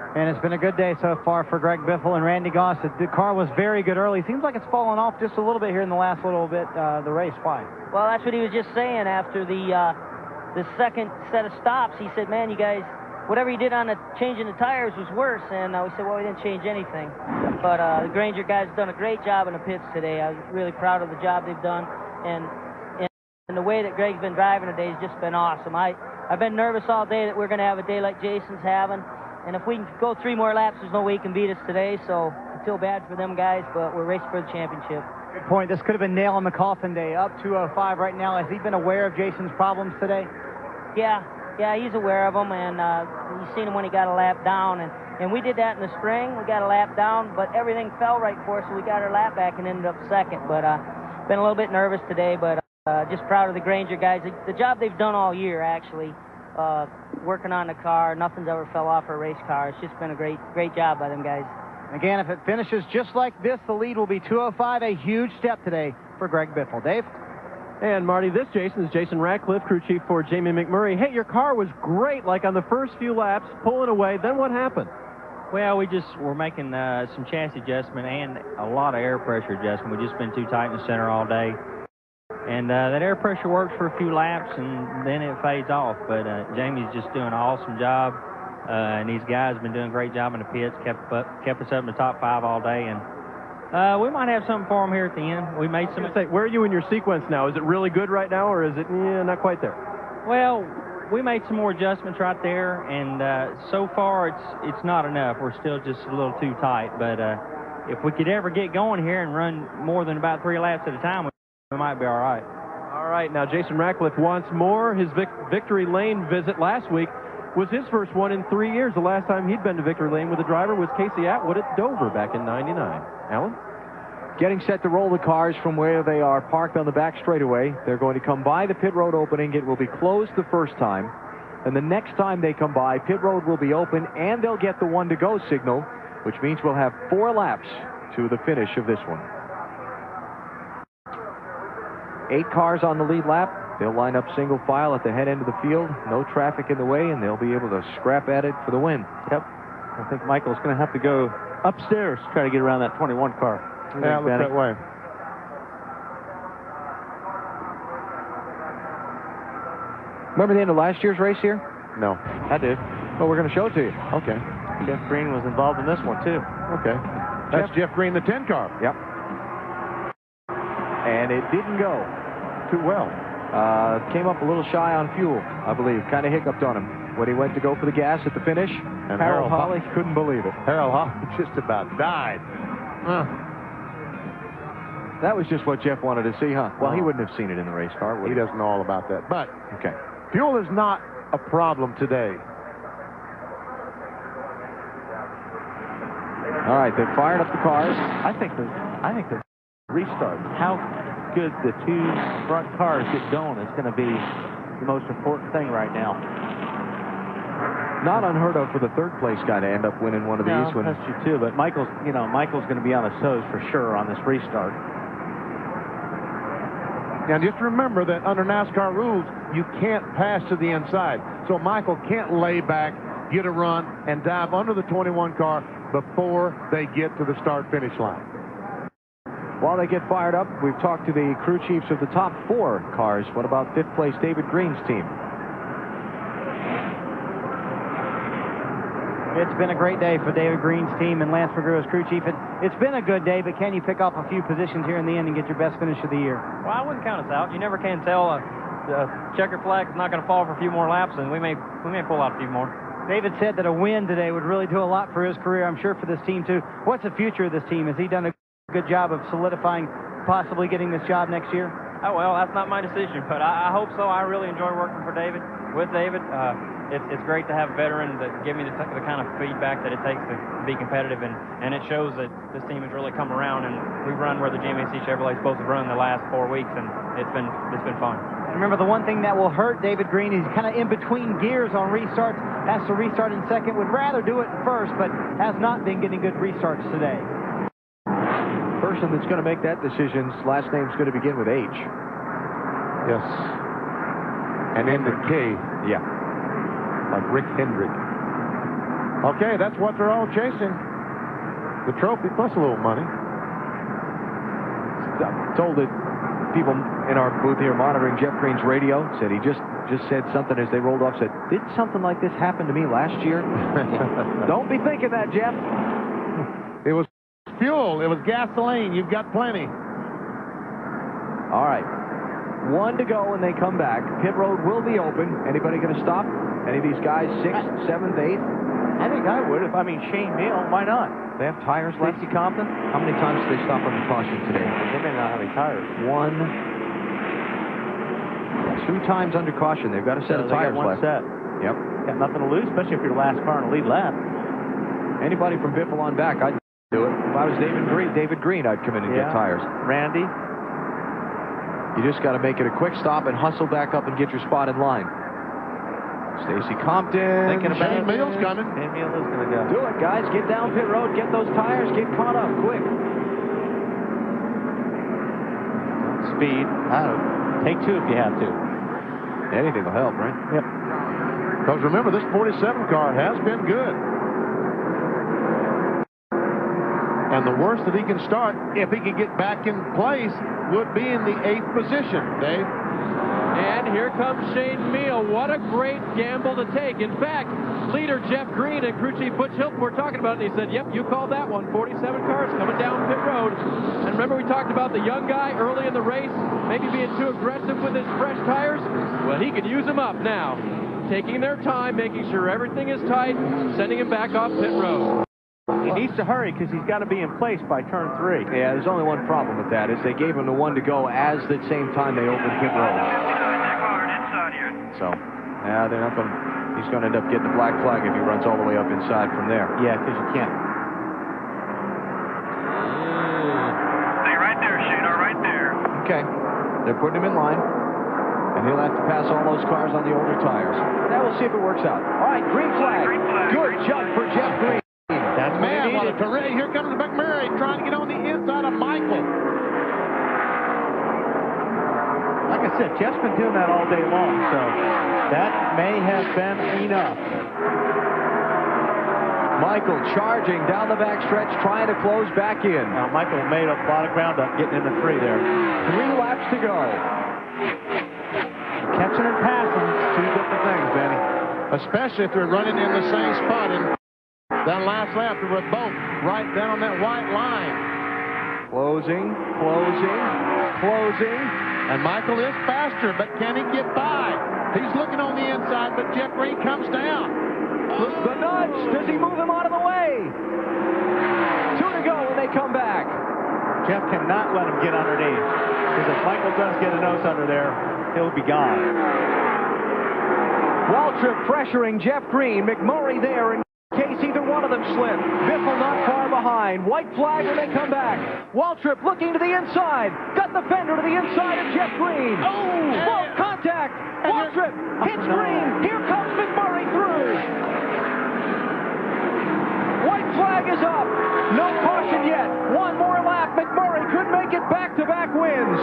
And it's been a good day so far for Greg Biffle and Randy Goss. The car was very good early. Seems like it's fallen off just a little bit here in the last little bit, the race. Why? Well, that's what he was just saying after the second set of stops. He said, man, you guys, whatever you did on the changing the tires was worse. And we said, well, we didn't change anything. But the Granger guys have done a great job in the pits today. I was really proud of the job they've done. And the way that Greg's been driving today has just been awesome. I've been nervous all day that we're going to have a day like Jason's having. And if we can go 3 more laps, there's no way he can beat us today. So I feel bad for them guys, but we're racing for the championship. Good point. This could have been nail in the coffin day. Up 205 right now. Has he been aware of Jason's problems today? Yeah, he's aware of them, and you've seen him when he got a lap down. And we did that in the spring. We got a lap down, but everything fell right for us, so we got our lap back and ended up second. But been a little bit nervous today, but just proud of the Granger guys. The job they've done all year, actually. Working on the car. Nothing's ever fell off our race car. It's just been a great job by them guys. Again, if it finishes just like this, the lead will be 205. A huge step today for Greg Biffle. Dave? And Marty, this Jason is Jason Ratcliffe, crew chief for Jamie McMurray. Hey, your car was great, like on the first few laps, pulling away. Then what happened? Well, we just were making some chassis adjustment and a lot of air pressure adjustment. We've just been too tight in the center all day. And that air pressure works for a few laps, and then it fades off. But Jamie's just doing an awesome job, and these guys have been doing a great job in the pits, kept us up in the top 5 all day. And we might have something for them here at the end. We made some... Where are you in your sequence now? Is it really good right now, or is it not quite there? Well, we made some more adjustments right there, and so far it's not enough. We're still just a little too tight. But if we could ever get going here and run more than about 3 laps at a time, we might be all right. All right, now Jason Ratcliffe wants more. His Victory Lane visit last week was his first one in 3 years. The last time he'd been to Victory Lane with a driver was Casey Atwood at Dover back in '99. Alan? Getting set to roll the cars from where they are parked on the back straightaway. They're going to come by the pit road opening. It will be closed the first time. And the next time they come by, pit road will be open, and they'll get the 1-to-go signal, which means we'll have 4 laps to the finish of this one. 8 cars on the lead lap. They'll line up single file at the head end of the field. No traffic in the way, and they'll be able to scrap at it for the win. Yep. I think Michael's going to have to go upstairs to try to get around that 21 car. Yeah, it looks that way. Remember the end of last year's race here? No. I do. Well, we're going to show it to you. Okay. Jeff Green was involved in this one, too. Okay. That's Jeff Green, the 10 car. Yep. And it didn't go too well. Came up a little shy on fuel, I believe. Kind of hiccuped on him when he went to go for the gas at the finish. And Harold Holly couldn't believe it. Harold Holly just about died. That was just what Jeff wanted to see, huh? Well, he wouldn't have seen it in the race car, would he? He doesn't know all about that. But okay, fuel is not a problem today. All right, they fired up the cars. I think the restart, how good the 2 front cars get going is going to be the most important thing right now. Not unheard of for the third-place guy to end up winning one of these. No, that's true, too. But Michael's going to be on his toes for sure on this restart. And just remember that under NASCAR rules, you can't pass to the inside. So Michael can't lay back, get a run, and dive under the 21 car before they get to the start-finish line. While they get fired up, we've talked to the crew chiefs of the top 4 cars. What about 5th place David Green's team? It's been a great day for David Green's team and Lance McGrew as crew chief. It's been a good day, but can you pick up a few positions here in the end and get your best finish of the year? Well, I wouldn't count us out. You never can tell. The checker flag is not going to fall for a few more laps, and we may pull out a few more. David said that a win today would really do a lot for his career. I'm sure for this team, too. What's the future of this team? Has he done a good job of solidifying possibly getting this job next year? Oh, well, that's not my decision, but I hope so. I really enjoy working for David, with David. It's great to have veterans that give me the kind of feedback that it takes to be competitive, and it shows that this team has really come around, and we've run where the GMC Chevrolet is supposed to run the last 4 weeks, and it's been fun. Remember, the one thing that will hurt David Green is kind of in between gears on restarts, has to restart in second, would rather do it in first, but has not been getting good restarts today. Person that's going to make that decision's last name's going to begin with H. Yes. And end in K. Yeah. Like Rick Hendrick. Okay, that's what they're all chasing. The trophy plus a little money. I'm told that people in our booth here monitoring Jeff Green's radio said he just said something as they rolled off, said, did something like this happen to me last year? Don't be thinking that, Jeff. It was fuel. It was gasoline. You've got plenty. All right. 1 to go when they come back. Pit road will be open. Anybody going to stop? Any of these guys, 6th, 7th, 8th? I think I would. Shane Neal, why not? They have tires left. Stacey Compton? How many times did they stop under caution today? They may not have any tires. 2 times under caution. They've got a set of tires left. Set. Yep. Got nothing to lose, especially if you're the last car in the lead lap. Anybody from Biffle on back, I'd do it. If I was David Green, I'd come in and get tires. Randy? You just got to make it a quick stop and hustle back up and get your spot in line. Stacey Compton. Thinking about Shane Mills coming. Shane Mills is going to go. Do it, guys. Get down pit road. Get those tires. Get caught up quick. Speed. Take 2 if you have to. Anything will help, right? Yep. Because remember, this 47 car has been good. And the worst that he can start, if he can get back in place, would be in the 8th position, Dave. And here comes Shane Neal. What a great gamble to take. In fact, leader Jeff Green and crew chief Butch Hilton were talking about it, and he said, yep, you called that one. 47 cars coming down pit road. And remember we talked about the young guy early in the race, maybe being too aggressive with his fresh tires? Well, he could use them up now. Taking their time, making sure everything is tight, sending him back off pit road. He needs to hurry because he's got to be in place by turn 3. Yeah, there's only one problem with that, is they gave him the 1 to go as the same time they opened pit road. So, yeah, they're not going to, he's going to end up getting the black flag if he runs all the way up inside from there. Yeah, because you can't. Stay right there, Shooter, right there. Okay, they're putting him in line, and he'll have to pass all those cars on the older tires. Now we'll see if it works out. All right, green flag. Good jump for Jeff Green. That's man, what a terrific. Here comes McMurray trying to get on the inside of Michael. Like I said, Jeff's been doing that all day long, so that may have been enough. Michael charging down the backstretch, trying to close back in. Now, Michael made a lot of ground up getting into 3 there. 3 laps to go. Catching and passing, 2 different things, Benny. Especially if they're running in the same spot. And that last lap, they were both right down on that white line. Closing. And Michael is faster, but can he get by? He's looking on the inside, but Jeff Green comes down. The nudge. Does he move him out of the way? 2 to go when they come back. Jeff cannot let him get underneath. Because if Michael does get a nose under there, he'll be gone. Waltrip pressuring Jeff Green. McMurray there in case either one of them slip. Biffle not far behind. White flag when they come back. Waltrip looking to the inside. Got the fender to the inside of Jeff Green. Oh, contact. Waltrip hits Green. Here comes McMurray through. is up. No caution yet. One more lap. McMurray could make it back-to-back wins.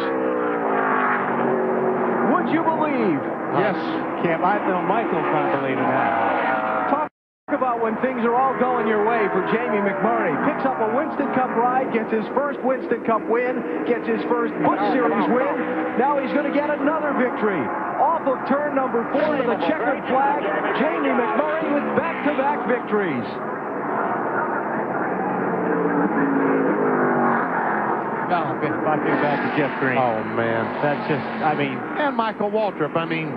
Would you believe? Yes, Cam. I know Michael's not believing that. Talk about when things are all going your way for Jamie McMurray. Picks up a Winston Cup ride, gets his first Winston Cup win, gets his first Busch Series win. Now he's going to get another victory. Off of turn number 4 to the checkered flag, Jamie McMurray with back-to-back victories. Oh, if I think back to Jeff Green. Oh, man. That's just, I mean. And Michael Waltrip, I mean.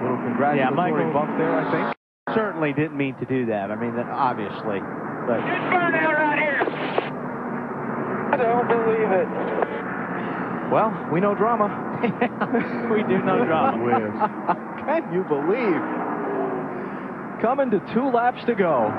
Little congratulatory bump there, I think. Certainly didn't mean to do that. I mean, obviously. But. Just burn out right here. I don't believe it. Well, we know drama. We do know drama. Can you believe? Coming to 2 laps to go.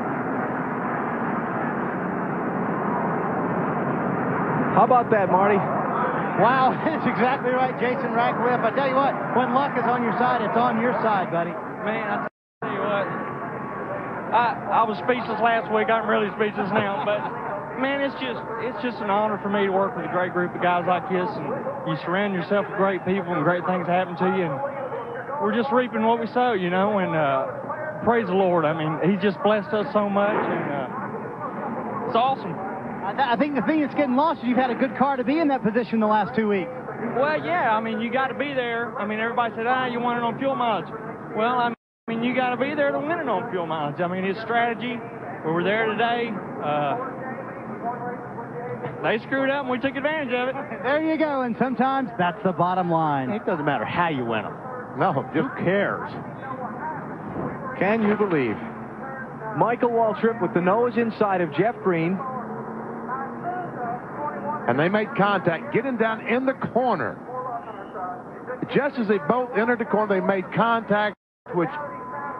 How about that, Marty? Wow, that's exactly right, Jason Ratcliffe. I tell you what, when luck is on your side, it's on your side, buddy. Man, I tell you what, I was speechless last week. I'm really speechless now, but man, it's just an honor for me to work with a great group of guys like this, and you surround yourself with great people and great things happen to you, and we're just reaping what we sow, you know, and praise the Lord. I mean, He's just blessed us so much, and it's awesome. I think the thing that's getting lost is you've had a good car to be in that position the last 2 weeks. Well, yeah, I mean, you got to be there. I mean, everybody said, you won it on fuel mileage. Well, I mean, you got to be there to win it on fuel mileage. I mean, his strategy, we were there today. They screwed up and we took advantage of it. There you go, and sometimes that's the bottom line. It doesn't matter how you win them. No, Who cares? Can you believe? Michael Waltrip with the nose inside of Jeff Green. and they made contact, getting down in the corner. Just as they both entered the corner, they made contact, which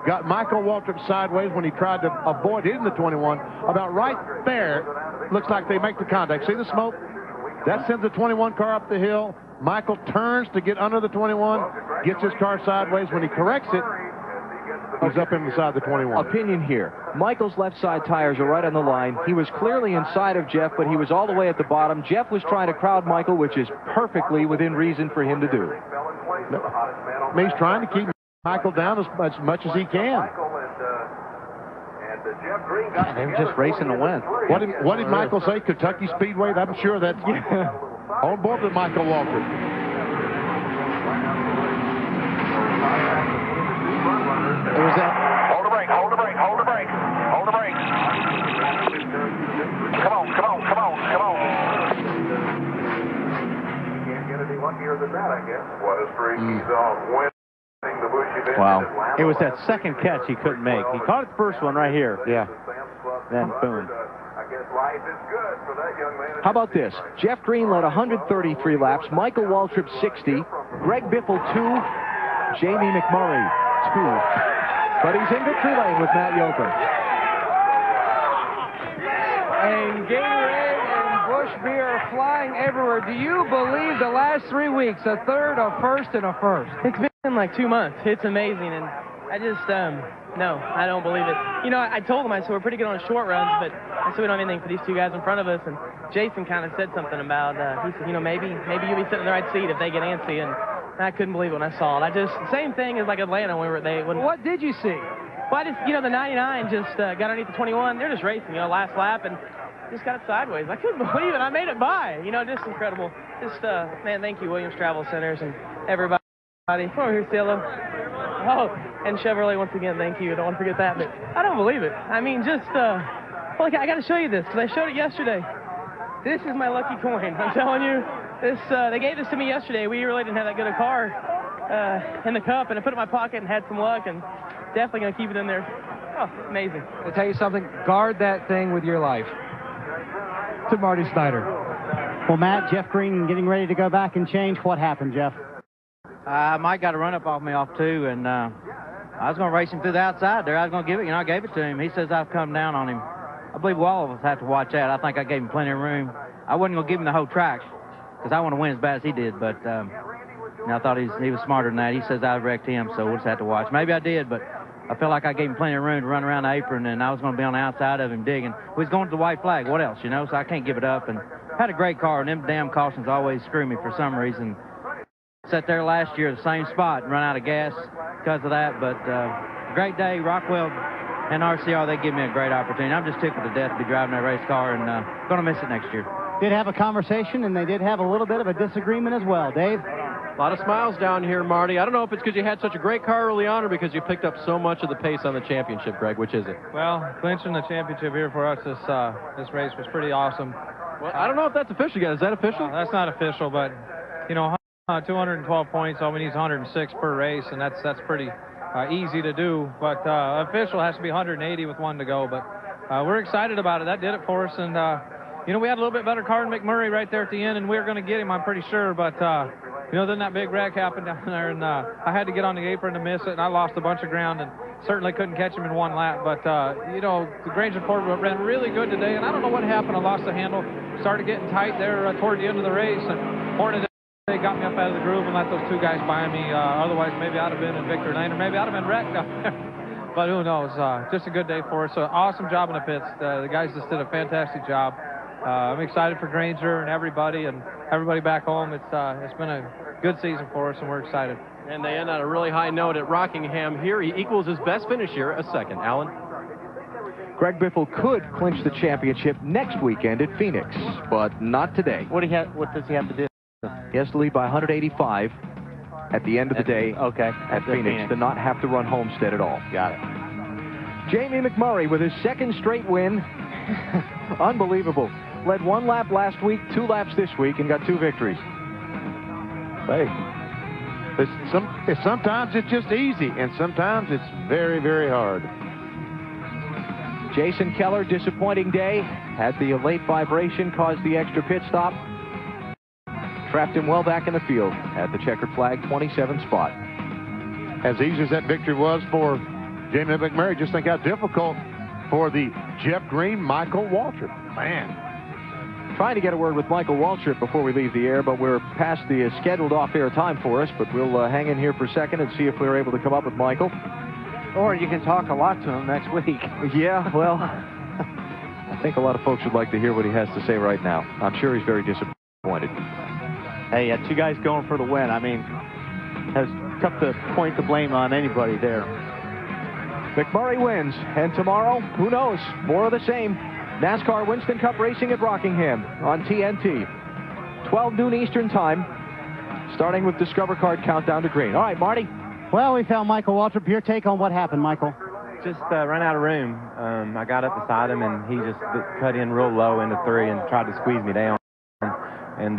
got Michael Waltrip sideways when he tried to avoid hitting the 21. About right there, looks like they make the contact. See the smoke? That sends the 21 car up the hill. Michael turns to get under the 21, gets his car sideways. When he corrects it, he's up inside the 21. Opinion here. Michael's left side tires are right on the line. He was clearly inside of Jeff, but he was all the way at the bottom. Jeff was trying to crowd Michael, which is perfectly within reason for him to do. I mean, he's trying to keep Michael down as much as he can. They were just racing to win. What did Michael say? Kentucky Speedway? I'm sure that's on board with Michael Waltrip. There was that. Hold the brake, hold the brake, hold the brake, hold the brake. Come on, come on, come on, come on. Can't get any luckier than that, I guess. What a streak he's on. Winning the Busch event. Wow. It was that second catch he couldn't make. He caught the first one right here. Yeah. Then boom. I guess life is good for that young man. How about this? Jeff Green led 133 laps. Michael Waltrip 60. Greg Biffle 2. Jamie McMurray 2. But he's in victory lane with Matt Yoakum. And Gatorade and Busch beer are flying everywhere. Do you believe the last 3 weeks, a third, a first, and a first? It's been like 2 months. It's amazing, and I just, no, I don't believe it. You know, I told them, I said, we're pretty good on short runs, but I said we don't have anything for these two guys in front of us, and Jason kind of said something about, he said, you know, maybe you'll be sitting in the right seat if they get antsy, and I couldn't believe it when I saw it. Same thing as like Atlanta when What did you see? Well, I just, you know, the 99 just got underneath the 21. They're just racing, you know, last lap, and just got it sideways. I couldn't believe it. I made it by. You know, just incredible. Just, man, thank you, Williams Travel Centers, and everybody. Come over here, say hello. Oh, and Chevrolet, once again, thank you. I don't want to forget that, but I don't believe it. I mean, just, well, I got to show you this, because I showed it yesterday. This is my lucky coin. I'm telling you, this, they gave this to me yesterday. We really didn't have that good a car in the cup, and I put it in my pocket and had some luck, and definitely going to keep it in there. Oh, amazing. I'll tell you something, guard that thing with your life. To Marty Snyder. Well, Matt, Jeff Green getting ready to go back and change. What happened, Jeff? Mike got a run up off me off too, and I was going to race him through the outside there. I was going to give it, you know, I gave it to him. He says I've come down on him. I believe all of us have to watch that. I think I gave him plenty of room. I wasn't going to give him the whole track because I want to win as bad as he did, but you know, I thought he was smarter than that. He says I wrecked him, so we'll just have to watch. Maybe I did, but I felt like I gave him plenty of room to run around the apron, and I was going to be on the outside of him digging. We was going to the white flag. What else, you know? So I can't give it up. And had a great car, and them damn cautions always screw me for some reason. Sat there last year, the same spot, and run out of gas because of that. But great day. Rockwell and RCR, they give me a great opportunity. I'm just tickled to death to be driving that race car, and going to miss it next year. Did have a conversation, and they did have a little bit of a disagreement as well. Dave? A lot of smiles down here, Marty. I don't know if it's because you had such a great car early on or because you picked up so much of the pace on the championship, Greg. Which is it? Well, clinching the championship here for us this race was pretty awesome. Well, I don't know if that's official yet. Is that official? That's not official, but, you know, 212 points, all we need is 106 per race, and that's pretty easy to do. But official has to be 180 with one to go. But we're excited about it. That did it for us. And, you know, we had a little bit better car than McMurray right there at the end, and we were going to get him, I'm pretty sure. But, you know, then that big wreck happened down there, and I had to get on the apron to miss it, and I lost a bunch of ground and certainly couldn't catch him in one lap. But, you know, the Granger Ford ran really good today, and I don't know what happened. I lost the handle, started getting tight there toward the end of the race, and Hornet, they got me up out of the groove and let those two guys by me. Otherwise, maybe I'd have been in Victory Lane, or maybe I'd have been wrecked up there. But who knows? Just a good day for us. Awesome job in the pits. The guys just did a fantastic job. I'm excited for Granger and everybody back home. It's been a good season for us, and we're excited. And they end on a really high note at Rockingham here. He equals his best finish here, a second. Alan? Greg Biffle could clinch the championship next weekend at Phoenix, but not today. What does he have to do? He has to lead by 185 at the end of the day at Phoenix to not have to run Homestead at all. Got it. Jamie McMurray with his second straight win. Unbelievable. Led one lap last week, 2 laps this week, and got 2 victories. Hey, sometimes it's just easy, and sometimes it's very, very hard. Jason Keller, disappointing day. Had the late vibration, caused the extra pit stop. Trapped him well back in the field at the checkered flag 27 spot. As easy as that victory was for Jamie McMurray, just think how difficult for the Jeff Green, Michael Waltrip. Man. Trying to get a word with Michael Waltrip before we leave the air, but we're past the scheduled off-air time for us, but we'll hang in here for a second and see if we're able to come up with Michael. Or you can talk a lot to him next week. Yeah, well, I think a lot of folks would like to hear what he has to say right now. I'm sure he's very disappointed. Hey, 2 guys going for the win. I mean, it's tough to point the blame on anybody there. McMurray wins, and tomorrow, who knows, more of the same. NASCAR Winston Cup Racing at Rockingham on TNT. 12 noon Eastern time, starting with Discover Card Countdown to Green. All right, Marty. Well, we found Michael Waltrip. Your take on what happened, Michael? Just ran out of room. I got up beside him, and he just cut in real low into 3 and tried to squeeze me down. And,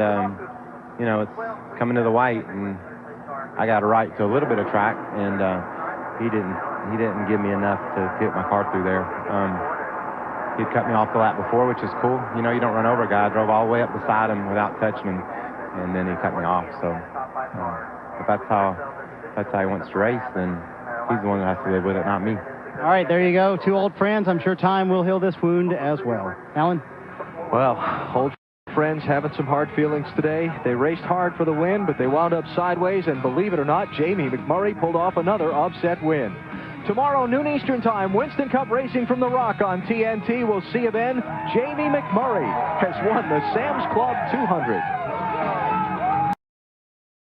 you know, it's coming to the white, and I got a right to a little bit of track, and he didn't give me enough to get my car through there. He'd cut me off the lap before, which is cool. You know, you don't run over a guy. I drove all the way up beside him without touching him, and then he cut me off. So if that's how he wants to race, then he's the one that has to live with it, not me. All right, there you go. 2 old friends. I'm sure time will heal this wound as well. Alan? Well, old friends having some hard feelings today. They raced hard for the win, but they wound up sideways, and believe it or not, Jamie McMurray pulled off another upset win. Tomorrow, noon Eastern time, Winston Cup Racing from the Rock on TNT. We'll see you then. Jamie McMurray has won the Sam's Club 200.